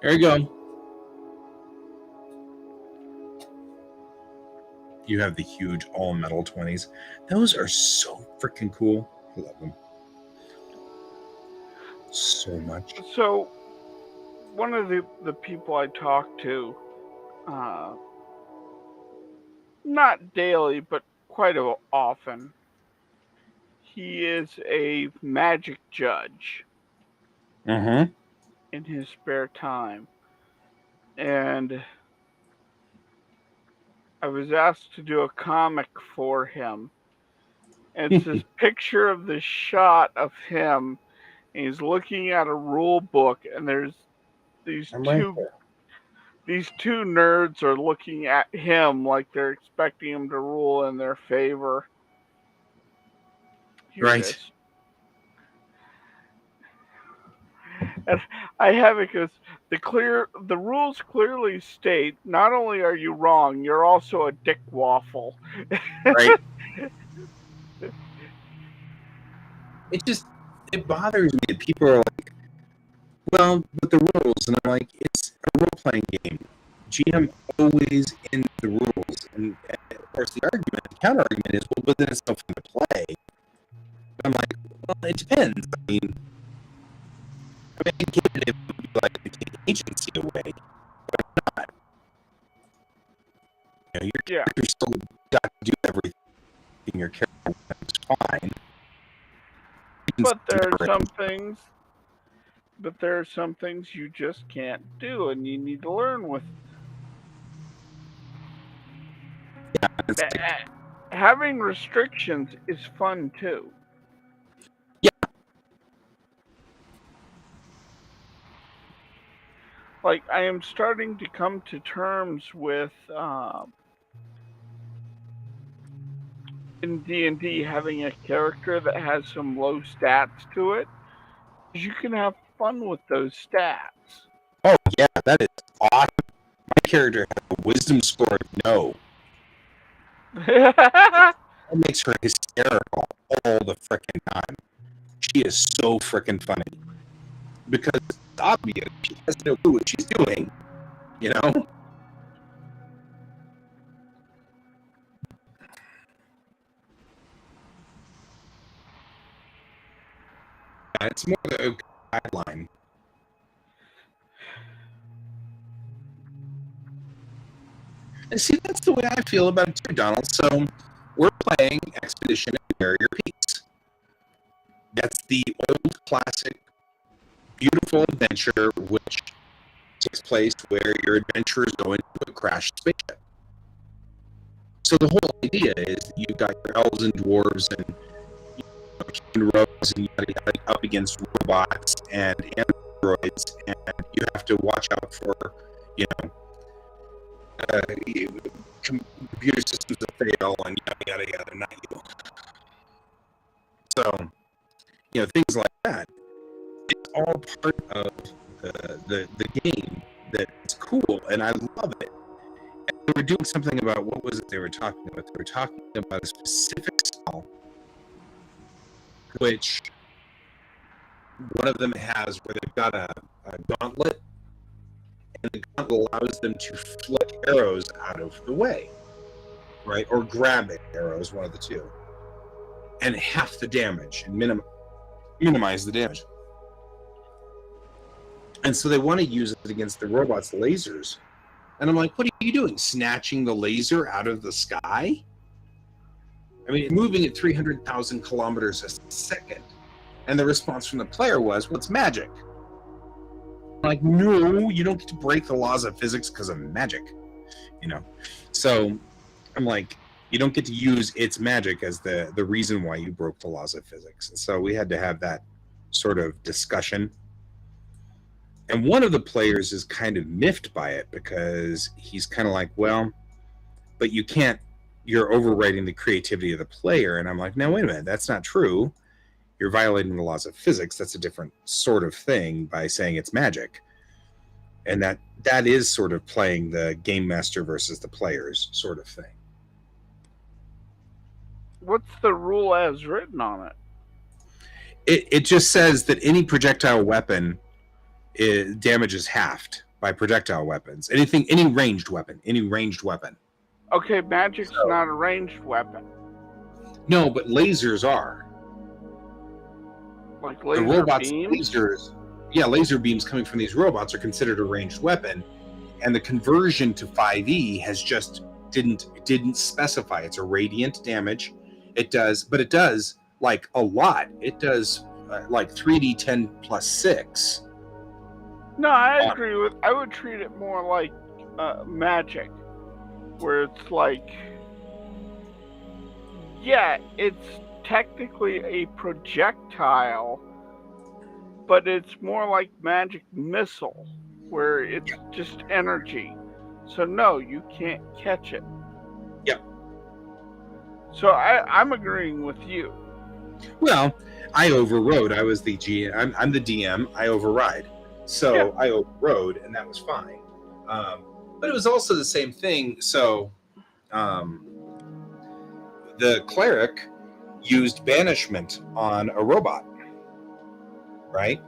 There you go. You have the huge all metal 20s. Those are so freaking cool. I love them. so much. So, one of the people I talk to, not daily, but quite often, he is a magic judge Mm-hmm. in his spare time. And I was asked to do a comic for him. And it's this picture of the shot of him, and he's looking at a rule book, and there's these I'm right two there. these two nerds are looking at him like they're expecting him to rule in their favor. Here it Right. is. And I have it because the rules clearly state not only are you wrong, you're also a dick waffle. Right. It bothers me that people are like, well, with the rules, and I'm like, it's a role playing game. GM always in the rules, and of course the counter argument is, well, but then it's no fun to play. But I'm like, well, it depends. I mean, it would be like to take agency away, but not. Your Yeah, character still got to do everything. Your character is fine. but there are some things, you just can't do, and you need to learn with. It's like, Having restrictions is fun too. yeah, Like I am starting to come to terms with in D&D having a character that has some low stats to it. You can have fun with those stats. oh yeah, that is awesome. My character has a wisdom score of no. That makes her hysterical all the frickin' time. She is so frickin' funny. Because it's obvious she has no clue what she's doing. You know? It's more of a guideline. And see, that's the way I feel about it too, Donald. So we're playing Expedition and Barrier Peaks. That's the old classic, beautiful adventure which takes place where your adventurers go into a crashed spaceship. So the whole idea is that you've got your elves and dwarves and human rogues, and you're up against robots and androids, and you have to watch out for, you know, computer systems that fail and yada yada yada. Not you. So, things like that. It's all part of the game. That's cool, and I love it. And they were doing something about, what was it they were talking about? They were talking about a specific spell, which one of them has where they've got a gauntlet, and the gauntlet allows them to flick arrows out of the way, right? Or grab arrows, one of the two, and half the damage and minimize the damage. And so they want to use it against the robots' lasers. And I'm like, what are you doing? Snatching the laser out of the sky? I mean, moving at 300,000 kilometers a second. And the response from the player was, well, it's magic. I'm like, no, you don't get to break the laws of physics because of magic. So I'm like, you don't get to use its magic as the reason why you broke the laws of physics. And so we had to have that sort of discussion. And one of the players is kind of miffed by it because he's kind of like, well, but you're overriding the creativity of the player. And I'm like, no, wait a minute, that's not true. You're violating the laws of physics. That's a different sort of thing by saying it's magic. And that is sort of playing the game master versus the players sort of thing. What's the rule as written on it? It just says that any projectile weapon damage is halved by projectile weapons. Any ranged weapon. Okay, magic's not a ranged weapon. No, but lasers are. Like the laser robots' beams? lasers, laser beams coming from these robots are considered a ranged weapon, and the conversion to 5e has just didn't specify. It's a radiant damage. It does, but it does like a lot. It does like 3d10 plus 6. No, I agree with. I would treat it more like magic, where it's like, yeah, it's technically a projectile, but it's more like magic missile, where it's just energy. So no, you can't catch it. Yep. So I'm agreeing with you. Well, I overrode. I was the GM. I'm the DM. I override. So I overrode, and that was fine. But it was also the same thing. So the cleric used banishment on a robot, right?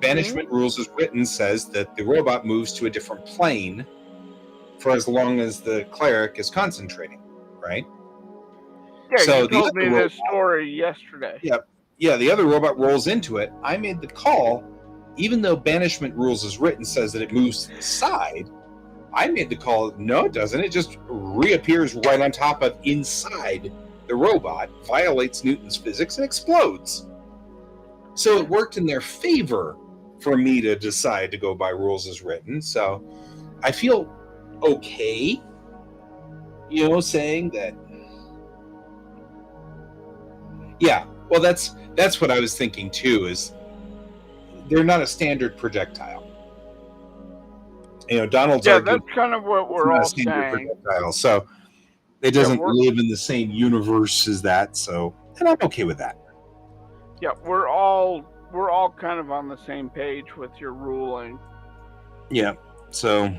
Banishment rules as written says that the robot moves to a different plane for as long as the cleric is concentrating, right? Yeah, so you the told me other this story yesterday. the other robot rolls into it. I made the call, even though banishment rules as written says that it moves to the side. I made the call. No, it doesn't. It just reappears right on top of inside the robot, violates Newton's physics, and explodes. So it worked in their favor for me to decide to go by rules as written. So I feel okay, saying that. Yeah, well, that's what I was thinking too. Is they're not a standard projectile. Donald's arguing that's kind of what we're all saying. Projectile, so it doesn't live in the same universe as that. So, and I'm okay with that. Yeah, we're all kind of on the same page with your ruling. Yeah. So,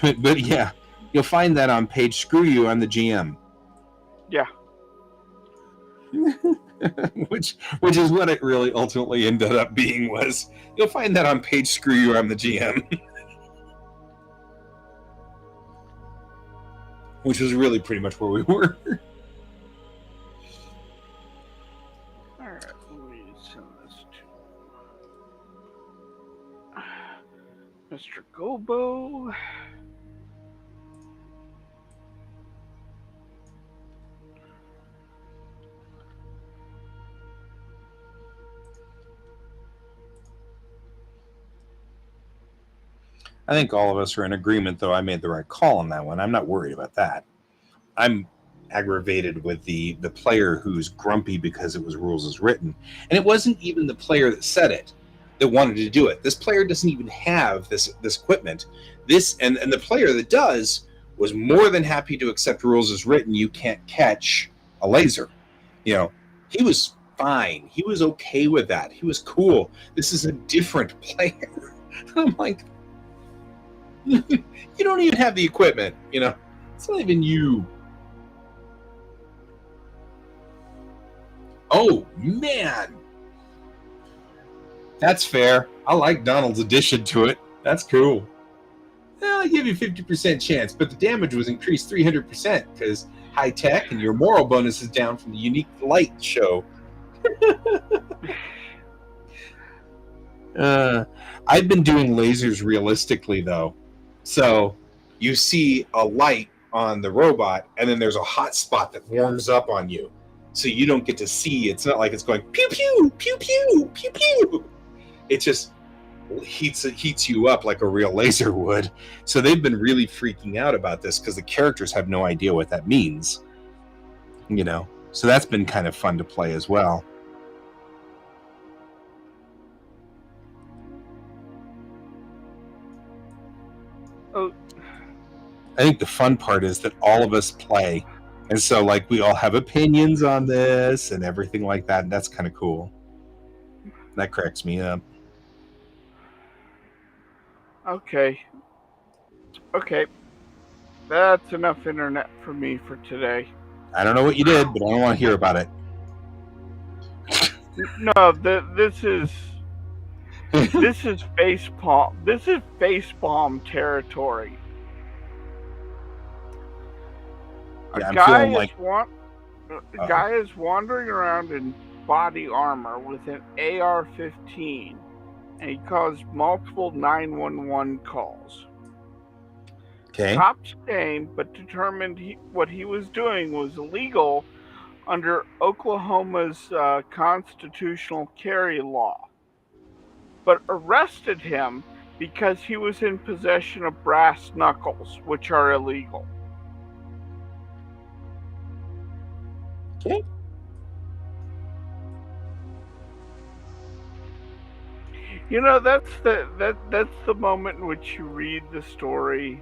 but yeah, you'll find that on page "Screw You," I'm the GM. Yeah. which is what it really ultimately ended up being. Was you'll find that on page "Screw You," I'm the GM. Which was really pretty much where we were. All right, let me send this to Mr. Gobo. I think all of us are in agreement, though. I made the right call on that one. I'm not worried about that. I'm aggravated with the player who's grumpy because it was rules as written. And it wasn't even the player that said it that wanted to do it. This player doesn't even have this equipment. And the player that does was more than happy to accept rules as written. You can't catch a laser. He was fine. He was okay with that. He was cool. This is a different player. I'm like, you don't even have the equipment, It's not even you. Oh, man. That's fair. I like Donald's addition to it. That's cool. I'll give you 50% chance, but the damage was increased 300% because high tech and your moral bonus is down from the unique light show. I've been doing lasers realistically, though. So you see a light on the robot, and then there's a hot spot that warms up on you. So you don't get to see. It's not like it's going pew pew pew pew pew pew. It just heats you up like a real laser would. So they've been really freaking out about this because the characters have no idea what that means. So that's been kind of fun to play as well. Oh. I think the fun part is that all of us play. And so, we all have opinions on this and everything like that. And that's kind of cool. That cracks me up. Okay. That's enough internet for me for today. I don't know what you did, but I don't want to hear about it. No, this is facepalm. This is facepalm territory. Yeah, a guy is wandering around in body armor with an AR-15, and he caused multiple 911 calls. Okay. Cops came but determined what he was doing was illegal under Oklahoma's constitutional carry law, but arrested him because he was in possession of brass knuckles, which are illegal. Okay. You know, that's the moment in which you read the story.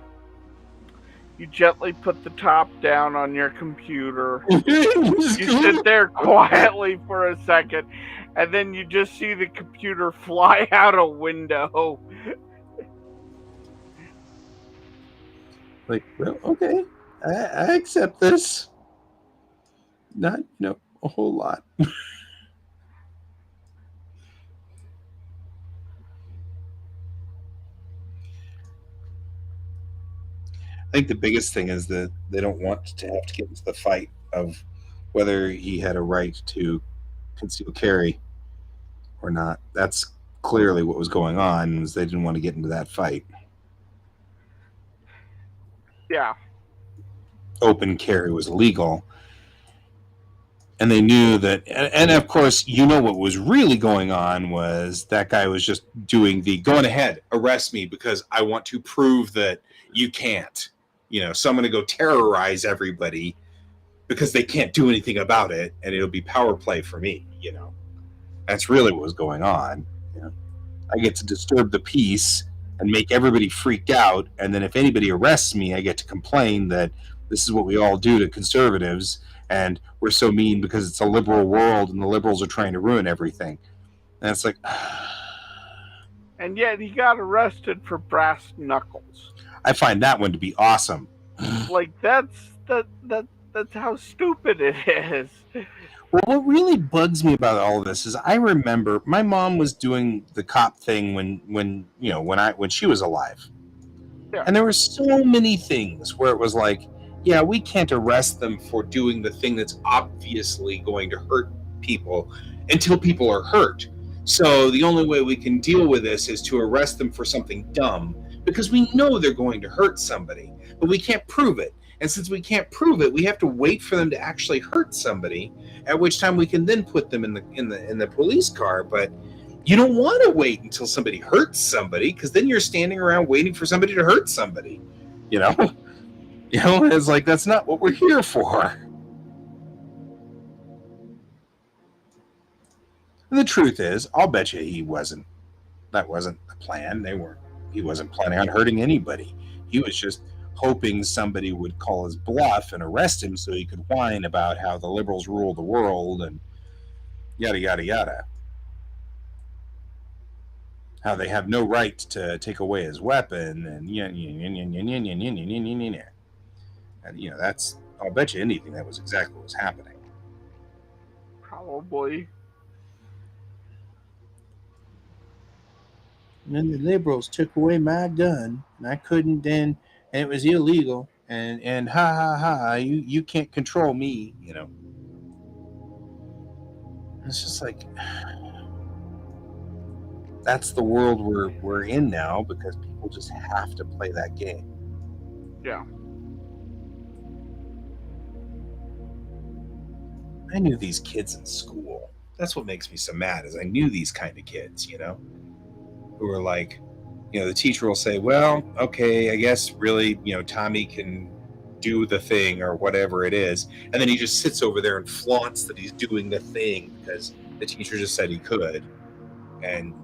You gently put the top down on your computer. You sit there quietly for a second, and then you just see the computer fly out a window. Like, well, okay, I accept this. Not, a whole lot. I think the biggest thing is that they don't want to have to get into the fight of whether he had a right to conceal carry or not. That's clearly what was going on. Is they didn't want to get into that fight. Yeah. Open carry was legal, and they knew that. And of course, what was really going on was that guy was just doing the "go on ahead, arrest me because I want to prove that you can't." So I'm going to go terrorize everybody because they can't do anything about it, and it'll be power play for me. That's really what was going on. I get to disturb the peace and make everybody freak out, and then if anybody arrests me, I get to complain that this is what we all do to conservatives, and we're so mean because it's a liberal world and the liberals are trying to ruin everything. And it's like, And yet he got arrested for brass knuckles. I find that one to be awesome. Like that's how stupid it is. Well, what really bugs me about all of this is I remember my mom was doing the cop thing when she was alive. Yeah. And there were so many things where it was like, yeah, we can't arrest them for doing the thing that's obviously going to hurt people until people are hurt. So the only way we can deal with this is to arrest them for something dumb because we know they're going to hurt somebody, but we can't prove it. And since we can't prove it, we have to wait for them to actually hurt somebody, at which time we can then put them in the police car. But you don't want to wait until somebody hurts somebody because then you're standing around waiting for somebody to hurt somebody. It's like that's not what we're here for. And the truth is, I'll bet you that wasn't the plan. He wasn't planning on hurting anybody. He was just hoping somebody would call his bluff and arrest him so he could whine about how the liberals rule the world and yada yada yada. How they have no right to take away his weapon and and that's, I'll bet you anything that was exactly what was happening. Probably. And then the liberals took away my gun, and I couldn't then, and it was illegal. And ha ha ha, you can't control me. It's just like that's the world we're in now because people just have to play that game. Yeah. I knew these kids in school. That's what makes me so mad is I knew these kind of kids, who were like, the teacher will say, well, okay, I guess really, Tommy can do the thing or whatever it is. And then he just sits over there and flaunts that he's doing the thing because the teacher just said he could. And,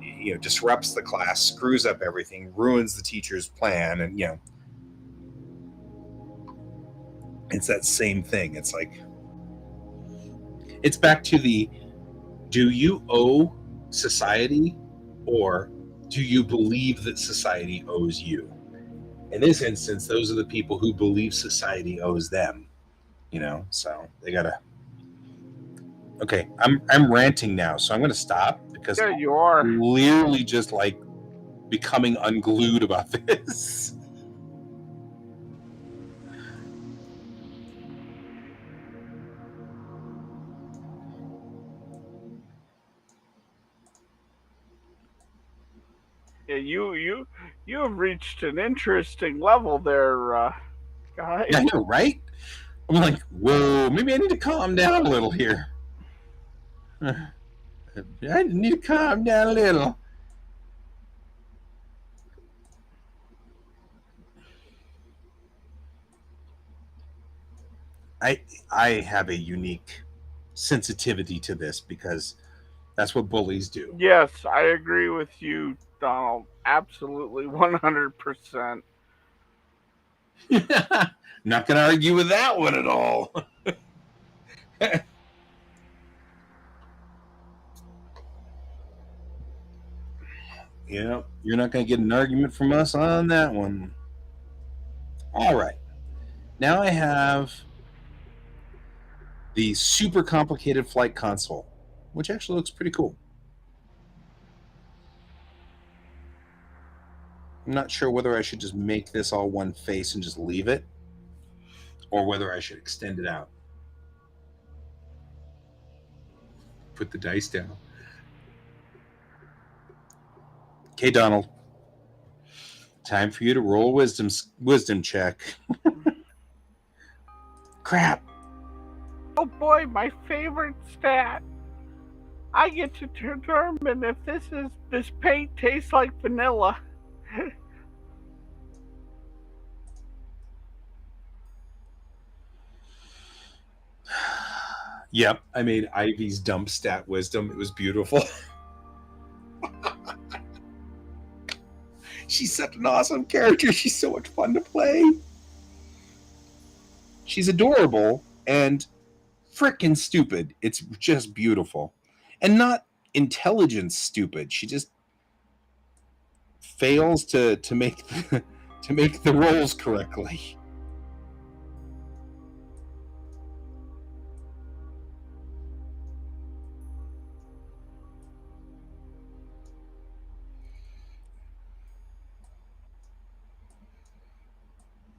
disrupts the class, screws up everything, ruins the teacher's plan. And, it's that same thing. It's like, it's back to the, do you owe society or do you believe that society owes you? In this instance, those are the people who believe society owes them, so they gotta. Okay, I'm ranting now, so I'm gonna stop because Yeah, you are. I'm clearly just like becoming unglued about this. Yeah, you have reached an interesting level there, guy. Yeah, I know, right? I'm like, whoa, maybe I need to calm down a little here. I need to calm down a little. I I have a unique sensitivity to this because that's what bullies do. Yes, I agree with you, Donald. Absolutely, 100%. Not going to argue with that one at all. Yeah, you're not going to get an argument from us on that one. All right. Now I have the super complicated flight console, which actually looks pretty cool. I'm not sure whether I should just make this all one face and just leave it, or whether I should extend it out. Put the dice down. Okay, Donald. Time for you to roll a wisdom check. Crap. Oh boy, my favorite stat. I get to determine if this paint tastes like vanilla. Yep, I made Ivy's dump stat wisdom. It was beautiful. She's such an awesome character. She's so much fun to play. She's adorable and freaking stupid. It's just beautiful. And not intelligence stupid. She just fails to make to make the rolls correctly.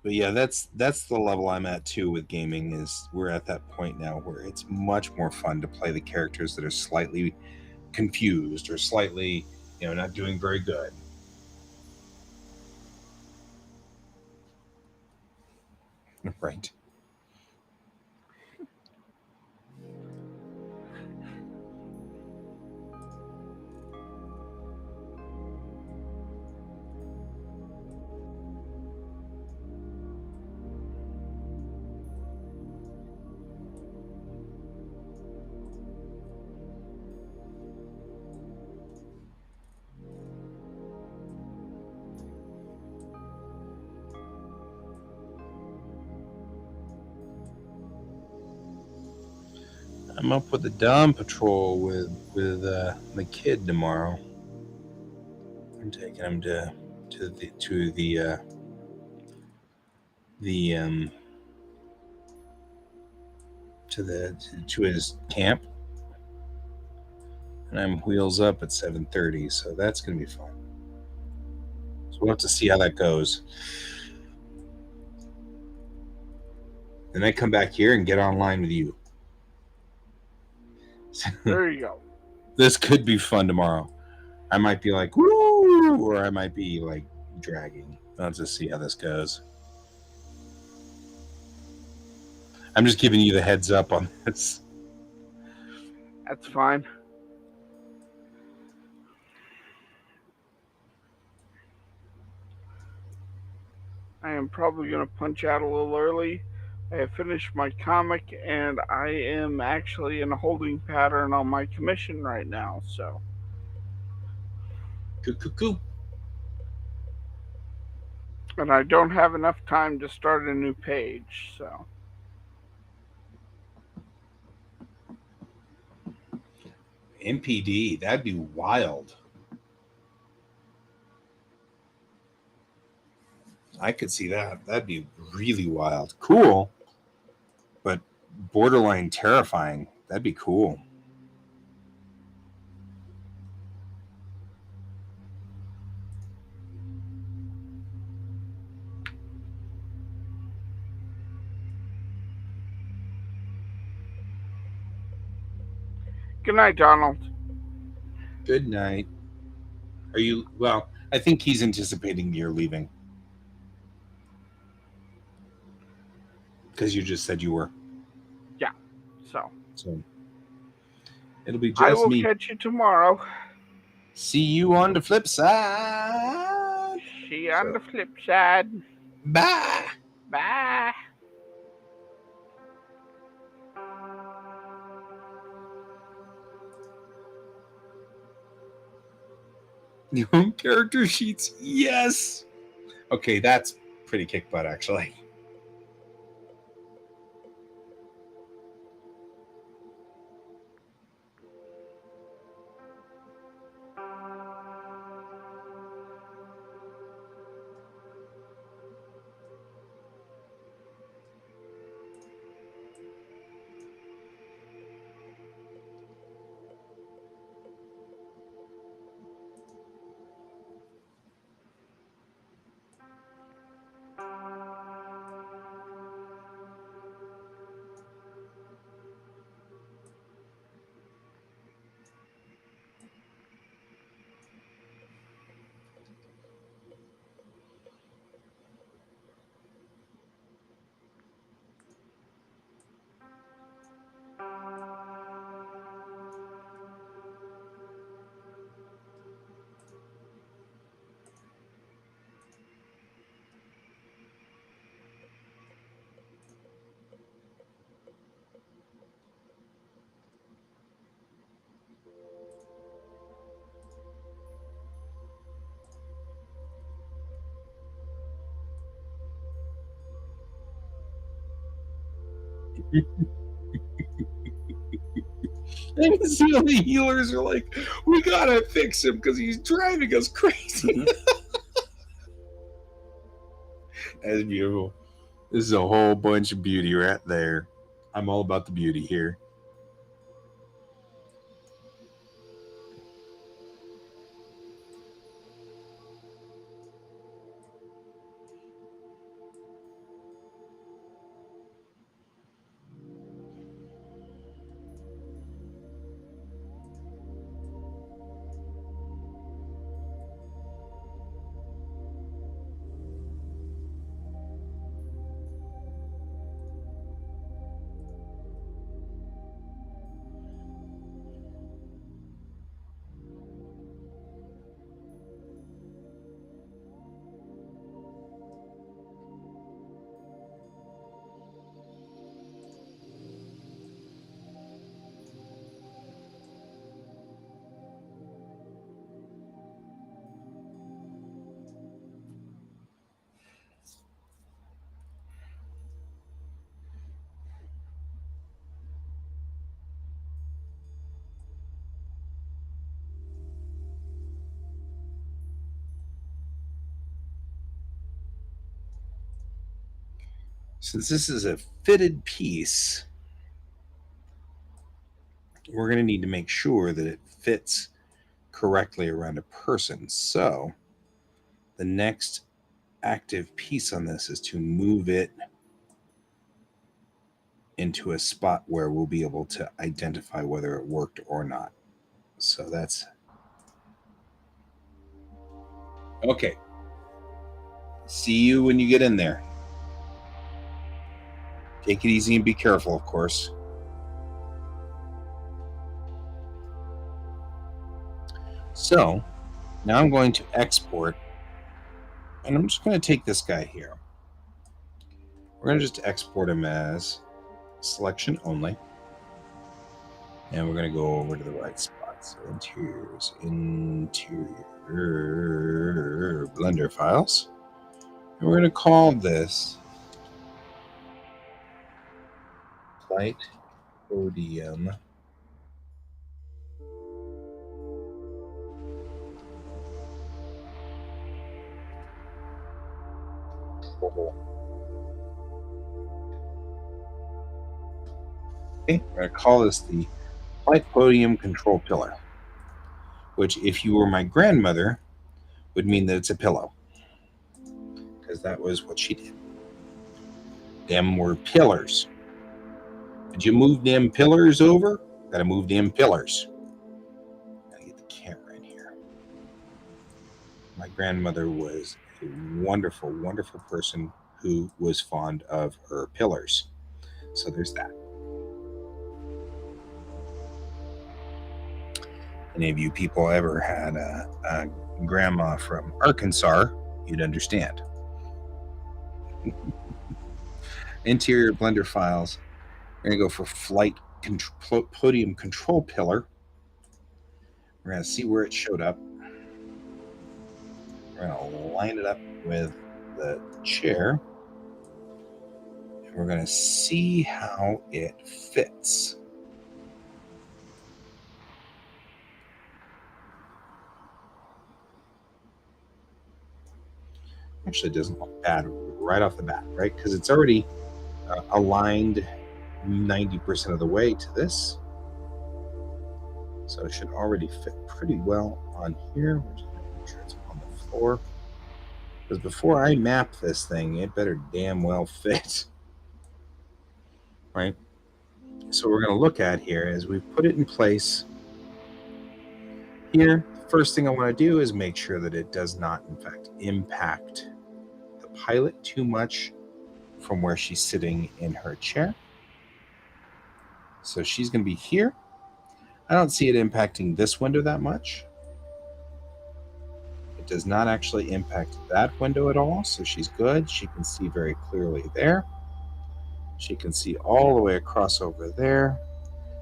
But yeah, that's the level I'm at too with gaming. Is we're at that point now where it's much more fun to play the characters that are slightly confused or slightly, not doing very good. Right. I'm up with the Dawn Patrol with the kid tomorrow. I'm taking him the to his camp, and I'm wheels up at 7:30, so that's gonna be fun. So we'll have to see how that goes. Then I come back here and get online with you. There you go. This could be fun tomorrow. I might be like, woo, or I might be like dragging. Let's just see how this goes. I'm just giving you the heads up on this. That's fine. I am probably going to punch out a little early. I have finished my comic and I am actually in a holding pattern on my commission right now, so. Cool. And I don't have enough time to start a new page, so. MPD, that'd be wild. I could see that. That'd be really wild. Cool, but borderline terrifying. That'd be cool. Good night, Donald. Good night. Are you, well, I think he's anticipating you're leaving. Because you just said you were. Yeah. So So it'll be I just will me. catch you tomorrow. See you on the flip side. See you on So, the flip side. bye. Bye. Your own character sheets. Yes. Okay, that's pretty kick butt, actually. And some of the healers are like, we gotta fix him because he's driving us crazy. That's beautiful. This is a whole bunch of beauty right there. I'm all about the beauty here. Since this is a fitted piece, we're going to need to make sure that it fits correctly around a person. So the next active piece on this is to move it into a spot where we'll be able to identify whether it worked or not. So that's okay. See you when you get in there. Take it easy and be careful, of course. So now I'm going to export, and I'm just going to take this guy here. We're going to just export him as selection only. And we're going to go over to the right spot. So interior Blender files. And we're going to call this Light Podium Okay, we're going to call this the Light Podium Control Pillar, which, if you were my grandmother, would mean that it's a pillow, because that was what she did. Them were pillars. Did you move them pillars over? Gotta move them pillars. Gotta get the camera in here. My grandmother was a wonderful, wonderful person who was fond of her pillars. So there's that. Any of you people ever had a grandma from Arkansas, you'd understand. Interior Blender files. We're going to go for podium control pillar. We're going to see where it showed up. We're going to line it up with the chair. And we're going to see how it fits. Actually, it doesn't look bad right off the bat, right? Because it's already aligned 90% of the way to this. So it should already fit pretty well on here. We're just going to make sure it's on the floor. Because before I map this thing, it better damn well fit. Right? So we're going to look at here as we put it in place. Here, the first thing I want to do is make sure that it does not, in fact, impact the pilot too much from where she's sitting in her chair. So she's going to be here. I don't see it impacting this window that much. It does not actually impact that window at all, so she's good. She can see very clearly there. She can see all the way across over there.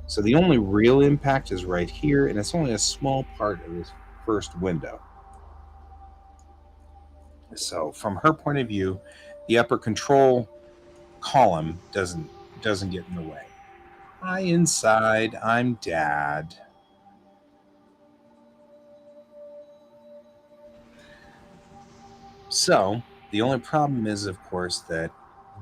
So the only real impact is right here, and it's only a small part of this first window. So from her point of view, the upper control column doesn't get in the way. Hi, inside. I'm Dad. So the only problem is, of course, that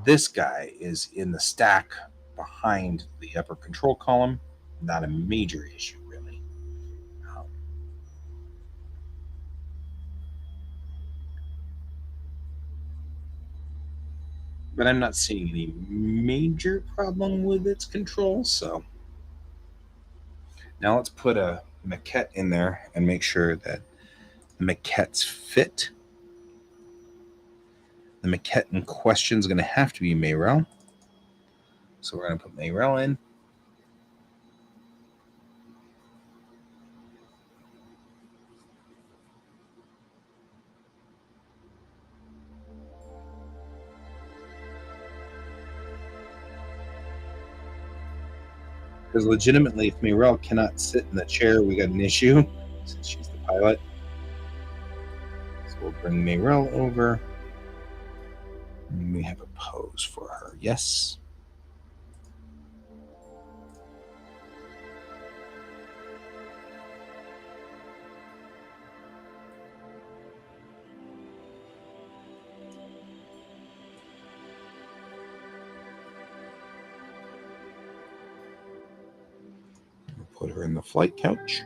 this guy is in the stack behind the upper control column. Not a major issue, really. But I'm not seeing any major problem with its control. So now let's put a maquette in there and make sure that the maquettes fit. The maquette in question is going to have to be Mayrel. So we're going to put Mayrel in. Because legitimately, if Mayrel cannot sit in the chair, we got an issue since she's the pilot. So we'll bring Mayrel over. And we have a pose for her. Yes. We'll put her in the flight couch.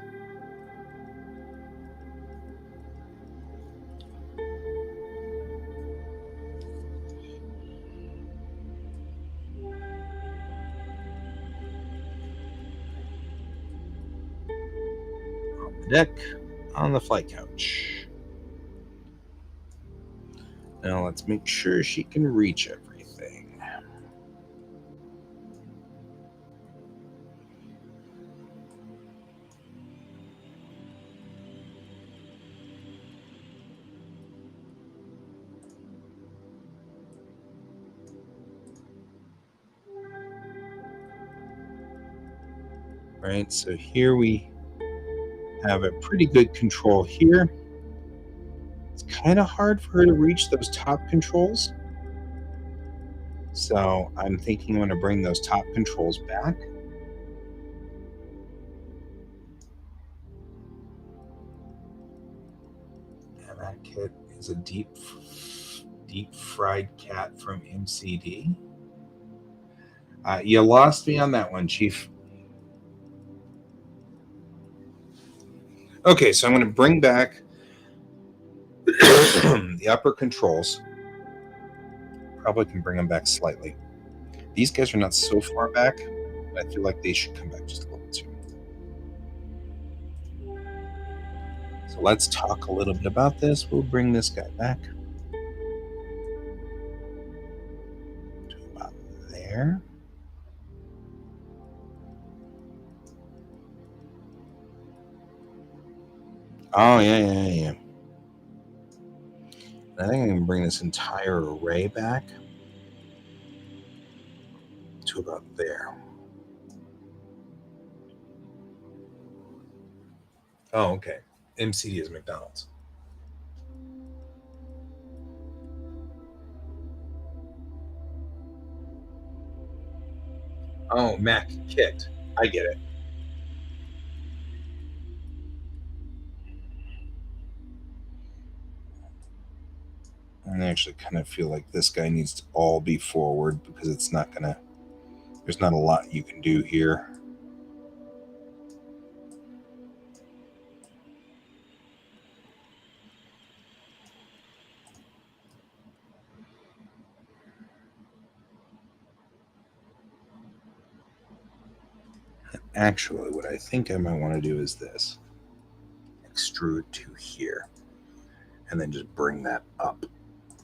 Deck on the flight couch. Now let's make sure she can reach everything. Right, so here we have a pretty good control here. It's kind of hard for her to reach those top controls. So I'm thinking I'm going to bring those top controls back. And that kit is a deep fried cat from MCD. You lost me on that one, Chief. Okay, so I'm going to bring back the upper controls. Probably can bring them back slightly. These guys are not so far back, but I feel like they should come back just a little too. So So let's talk a little bit about this. We'll bring this guy back to about there. Oh, yeah. I think I can bring this entire array back to about there. Oh, okay. MCD is McDonald's. Oh, Mac kicked. I get it. I actually kind of feel like this guy needs to all be forward because it's not gonna. There's not a lot you can do here. Actually, what I think I might want to do is this. Extrude to here. And then just bring that up.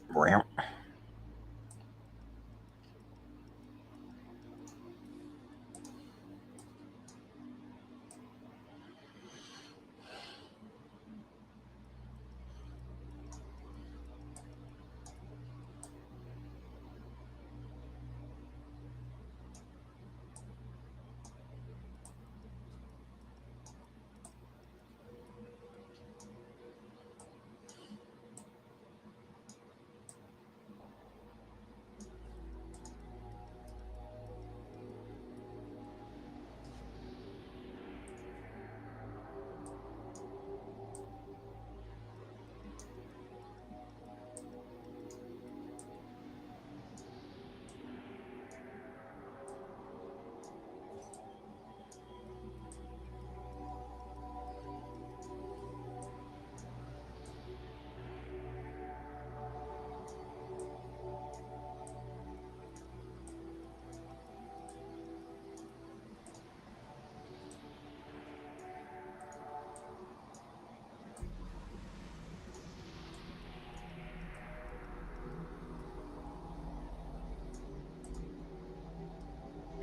Ramp.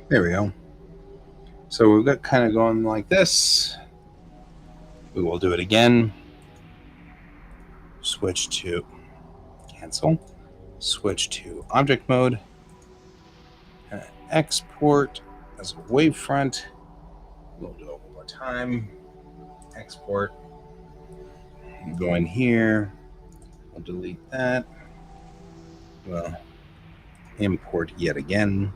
There we go. So we've got kind of going like this. We will do it again. Switch to cancel. Switch to object mode. Export as a wavefront. We'll do it one more time. Export. Go in here. We'll delete that. Well, import yet again.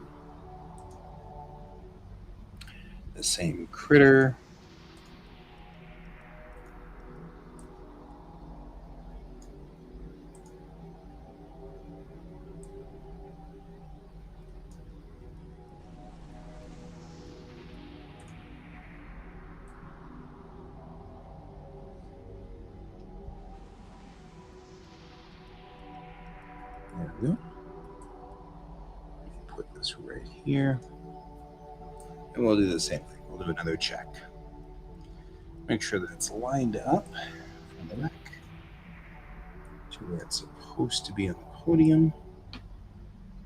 The same critter. There we go. Put this right here. And we'll do the same thing. We'll do another check. Make sure that it's lined up from the back to where it's supposed to be on the podium.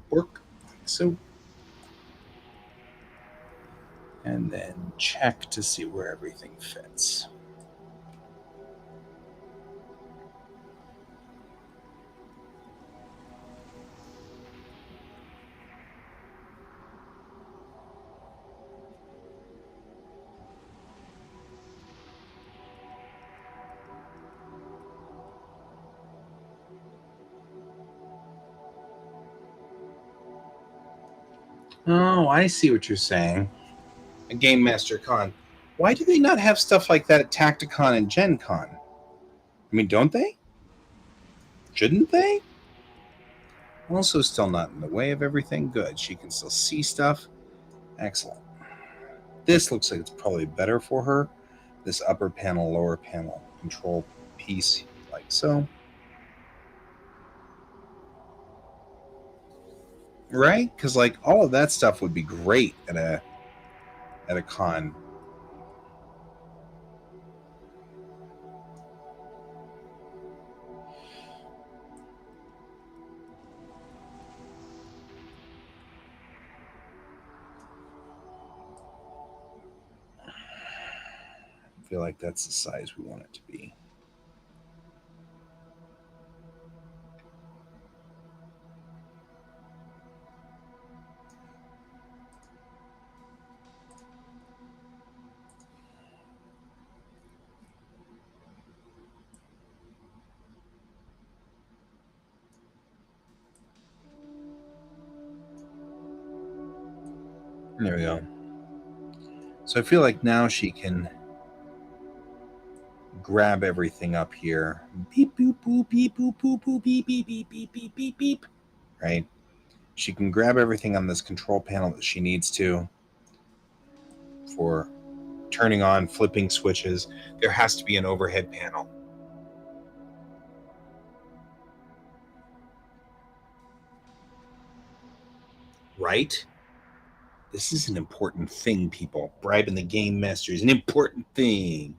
Work like so. And then check to see where everything fits. Oh, I see what you're saying. A Game Master Con. Why do they not have stuff like that at Tacticon and Gen Con? I mean, don't they? Shouldn't they? Also, still not in the way of everything. Good. She can still see stuff. Excellent. This looks like it's probably better for her. This upper panel, lower panel control piece, like so. Right? Because like all of that stuff would be great at a con. feel like that's the size we want it to be. There we go. So I feel like now she can grab everything up here. Beep, boop, boop, beep, boop, boop, boop, beep, beep, beep, beep, beep, beep, beep. Right? She can grab everything on this control panel that she needs to for turning on, flipping switches. There has to be an overhead panel. Right? This is an important thing, people. Bribing the game master is an important thing.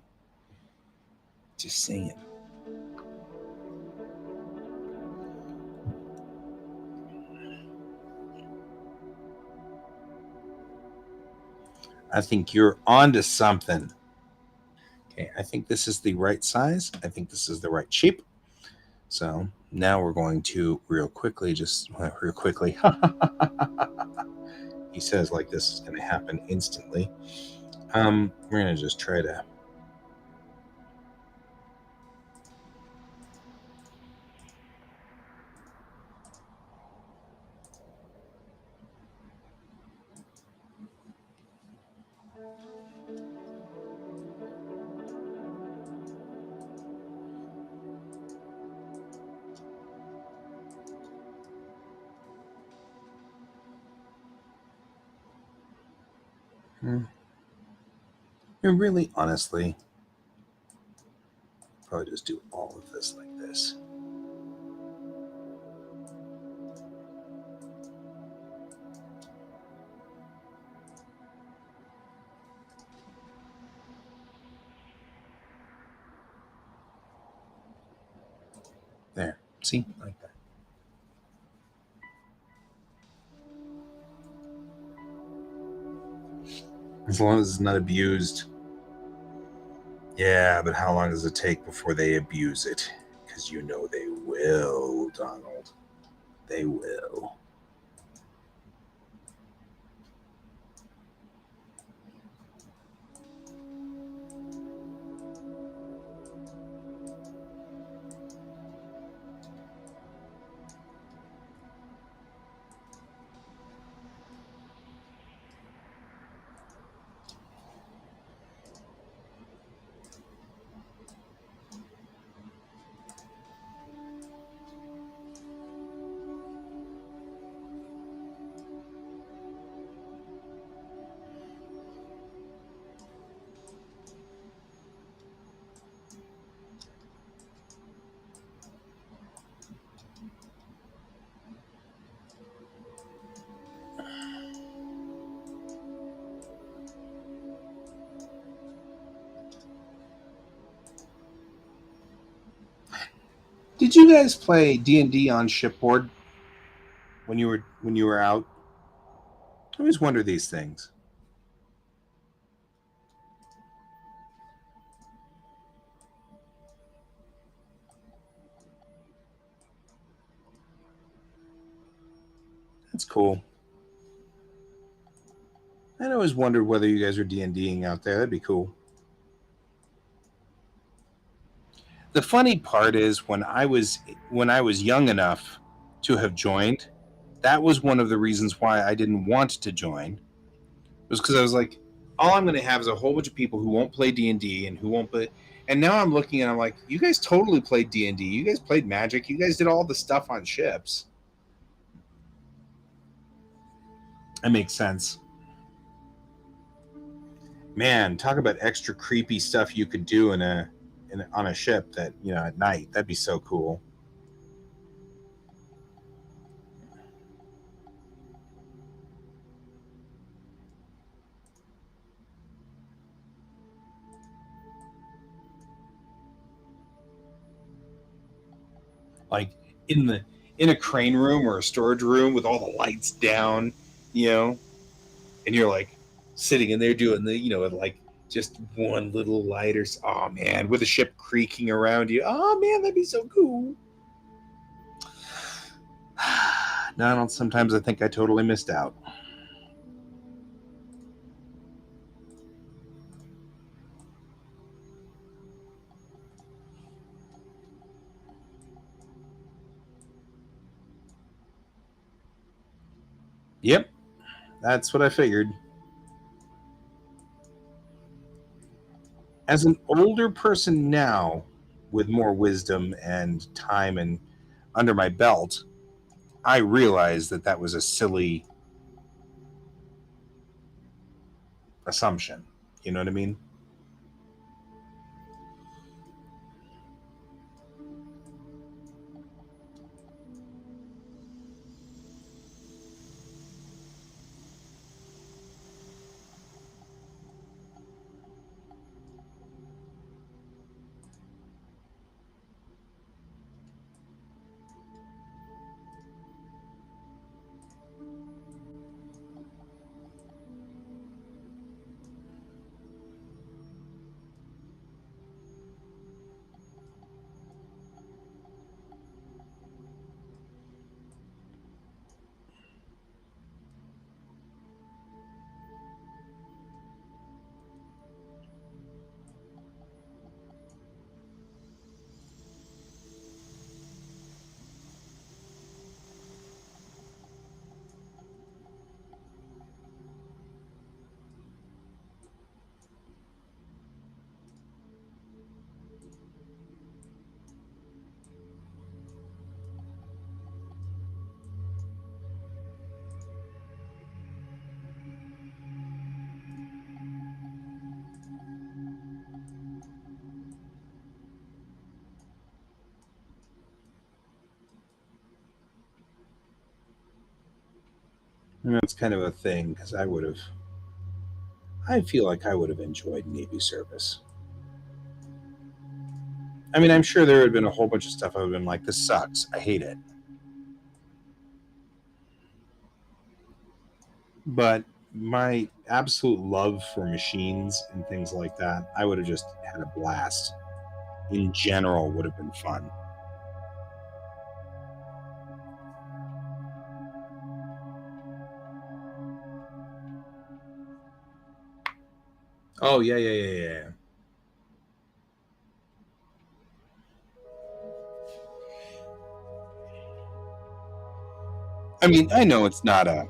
Just saying. I think you're onto something. Okay, I think this is the right size. I think this is the right shape. So now we're going to real quickly. He says like this is going to happen instantly. We're going to just try to. And really, honestly, probably just do all of this like this. There. See? Like that. As long as it's not abused. Yeah, but how long does it take before they abuse it? Because you know they will, Donald. They will. Did you guys play D&D on shipboard when you were out? I always wonder these things. That's cool. I always wondered whether you guys were D&Ding out there. That'd be cool. The funny part is when I was young enough to have joined, that was one of the reasons why I didn't want to join. It was because I was like, all I'm going to have is a whole bunch of people who won't play D&D and who won't play. And now I'm looking and I'm like, you guys totally played D&D. You guys played Magic. You guys did all the stuff on ships. That makes sense. Man, talk about extra creepy stuff you could do on a ship that at night. That'd be so cool. Like in a crane room or a storage room with all the lights down, and you're like sitting in there doing the like Just one little light or oh man, with a ship creaking around you. Oh man, that'd be so cool. No, sometimes I think I totally missed out. Yep, that's what I figured. As an older person now, with more wisdom and time and under my belt, I realized that that was a silly assumption. You know what I mean? And that's kind of a thing because I feel like I would have enjoyed Navy service. I mean, I'm sure there would have been a whole bunch of stuff I would have been like, this sucks. I hate it. But my absolute love for machines and things like that, I would have just had a blast. In general, would have been fun. Oh yeah. I mean, I know it's not going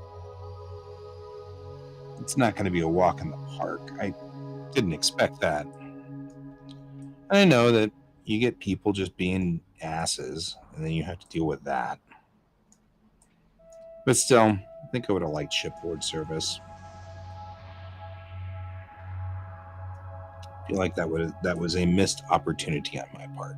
to be a walk in the park. I didn't expect that. I know that you get people just being asses, and then you have to deal with that. But still, I think I would have liked shipboard service. I feel like that was a missed opportunity on my part.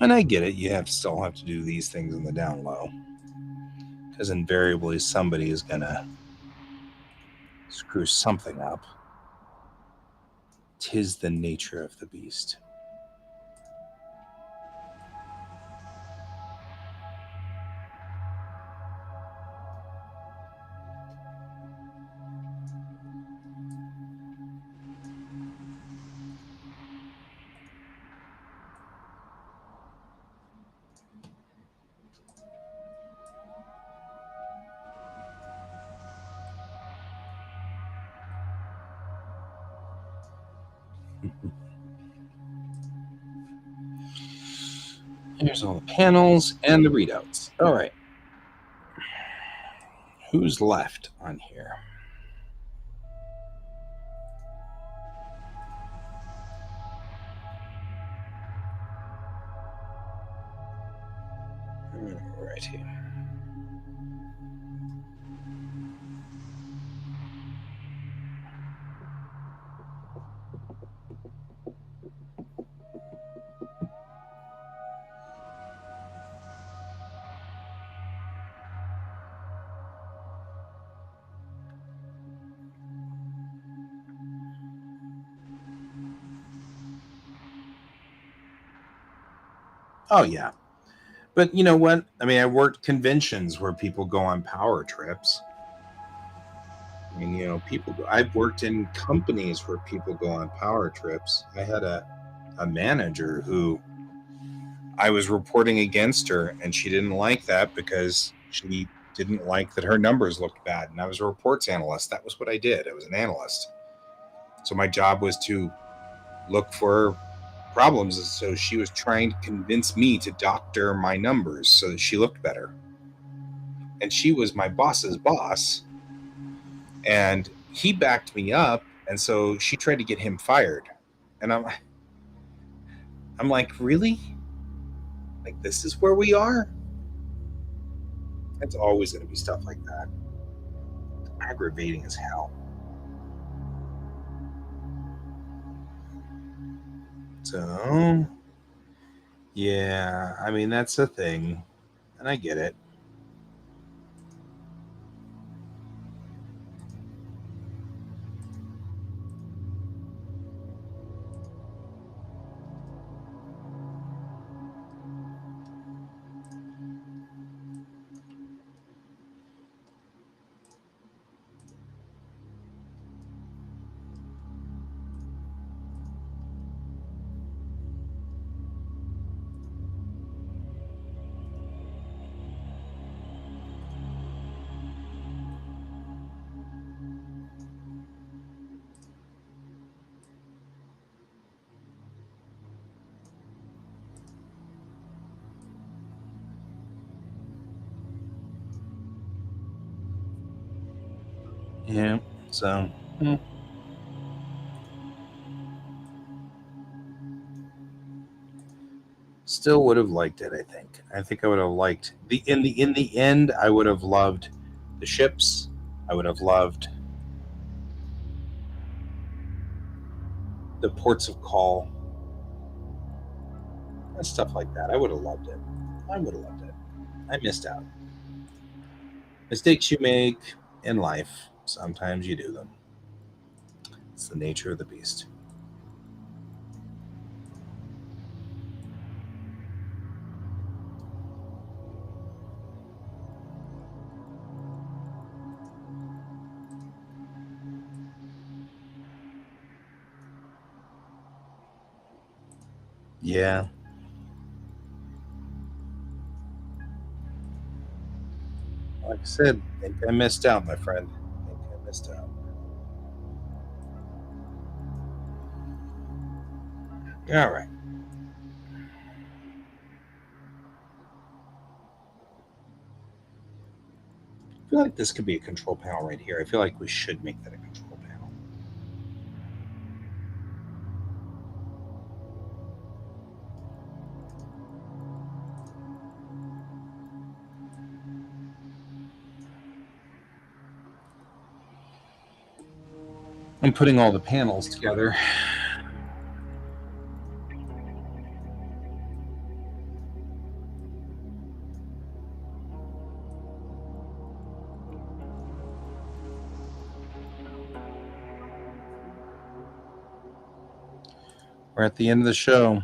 And I get it. Still have to do these things in the down low because invariably somebody is gonna screw something up. 'Tis the nature of the beast. Here's all the panels and the readouts. All right. Who's left on here? Alrighty. Oh yeah. But you know what? I mean, I worked conventions where people go on power trips. I mean, I've worked in companies where people go on power trips. I had a manager who I was reporting against her, and she didn't like that because she didn't like that her numbers looked bad. And I was a reports analyst. That was what I did. I was an analyst. So my job was to look for problems. So she was trying to convince me to doctor my numbers so that she looked better. And she was my boss's boss. And he backed me up. And so she tried to get him fired. And I'm like, really? Like, this is where we are? It's always going to be stuff like that. Aggravating as hell. So, yeah, I mean, that's the thing. And I get it. Yeah. So, still would have liked it. I think I would have liked the end. I would have loved the ships. I would have loved the ports of call and stuff like that. I would have loved it. I would have loved it. I missed out. Mistakes you make in life, sometimes you do them. It's the nature of the beast. Yeah. Like I said, I think I missed out, my friend. I think I missed out. All right. I feel like this could be a control panel right here. I feel like we should make that a control panel. I'm putting all the panels together. We're at the end of the show.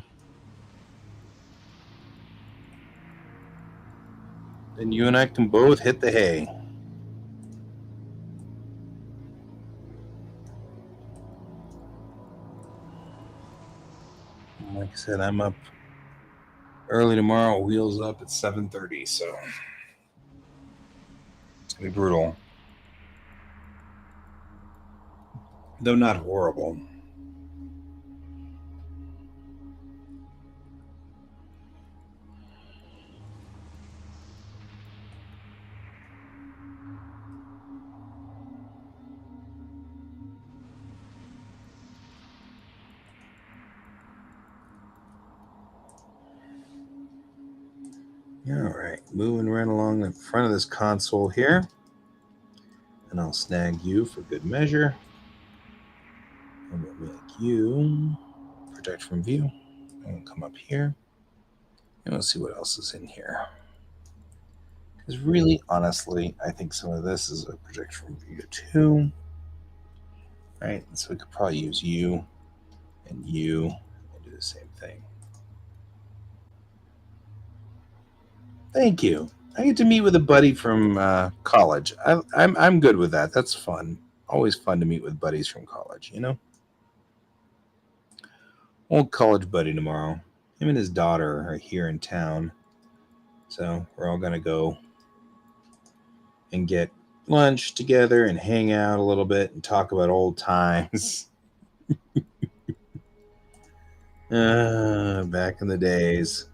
Then you and I can both hit the hay. Like I said, I'm up early tomorrow. Wheels up at 7:30, so it's gonna be brutal. Though not horrible. All right, moving right along the front of this console here. And I'll snag you for good measure. And we'll make you protect from view. And we'll come up here. And we'll see what else is in here. Because really, honestly, I think some of this is a project from view too. Right, so we could probably use you and do the same thing. Thank you. I get to meet with a buddy from college. I'm good with that. That's fun. Always fun to meet with buddies from college. You know, old college buddy tomorrow. Him and his daughter are here in town, so we're all gonna go and get lunch together and hang out a little bit and talk about old times. Back in the days.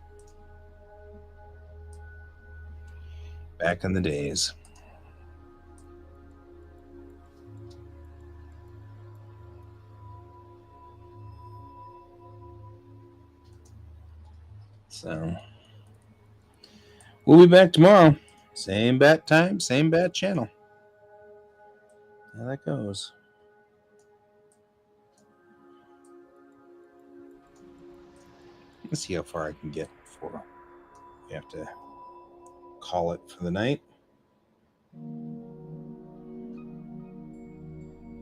Back in the days. So we'll be back tomorrow. Same bat time, same bat channel. How that goes. Let's see how far I can get before we have to call it for the night.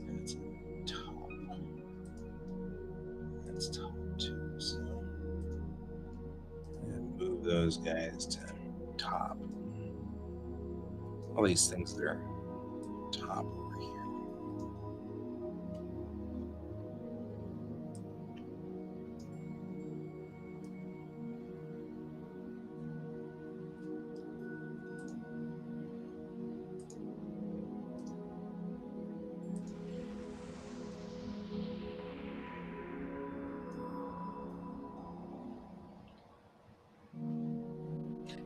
That's top. That's top too. So move those guys to top. All these things that are top over here.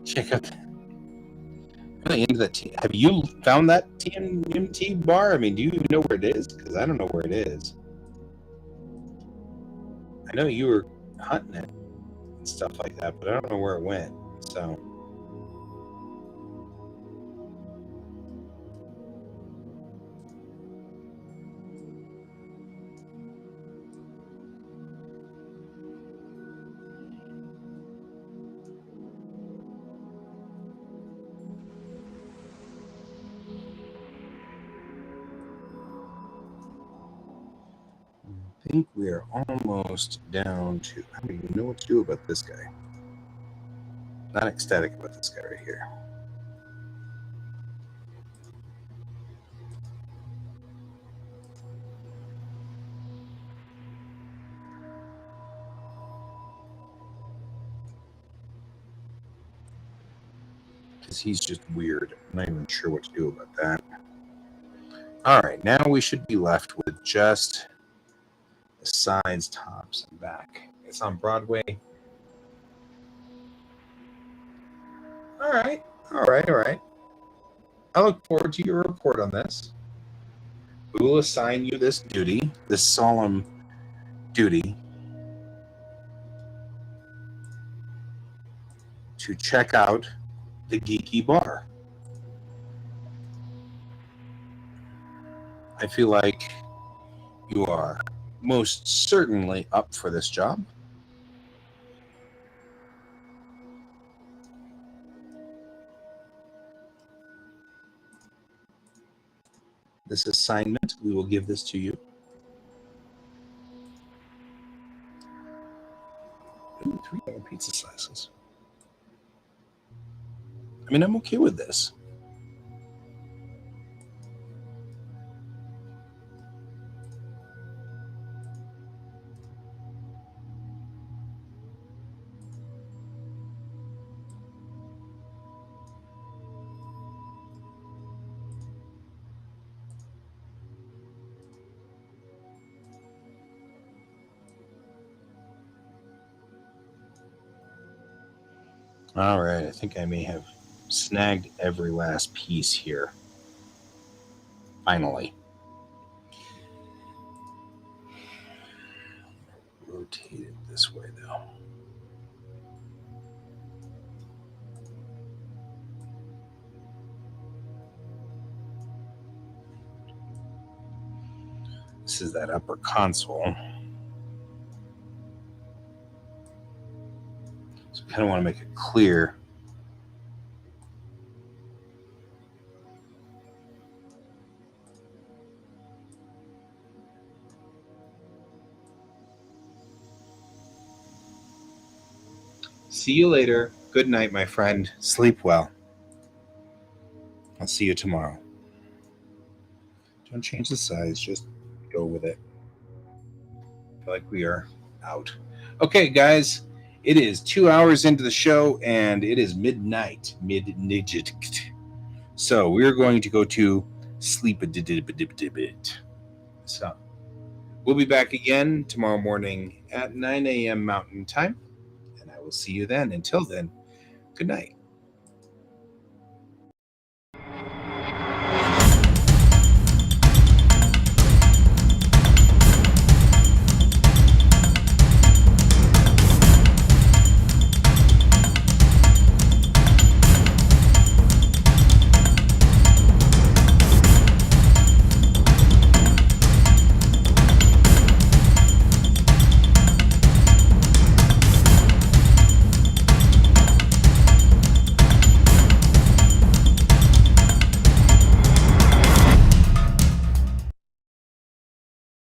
Check out. Really into that. Have you found that TMT bar? I mean, do you even know where it is? Because I don't know where it is. I know you were hunting it and stuff like that, but I don't know where it went. So. I think we are almost down to. I don't even know what to do about this guy. Not ecstatic about this guy right here. Because he's just weird. I'm not even sure what to do about that. All right, now we should be left with just the sides, tops, and back. It's on Broadway. All right. I look forward to your report on this. We will assign you this duty, this solemn duty, to check out the geeky bar. I feel like you are most certainly up for this job. This assignment, we will give this to you. Ooh, 3 more pizza slices. I mean, I'm okay with this. All right, I think I may have snagged every last piece here. Finally. Rotate it this way, though. This is that upper console. So I kind of want to make it clear. See you later. Good night, my friend. Sleep well. I'll see you tomorrow. Don't change the size, just go with it. I feel like we are out. Okay, guys, it is 2 hours into the show and it is midnight. So we're going to go to sleep a bit. So we'll be back again tomorrow morning at 9 a.m. Mountain Time, and I will see you then. Until then, good night.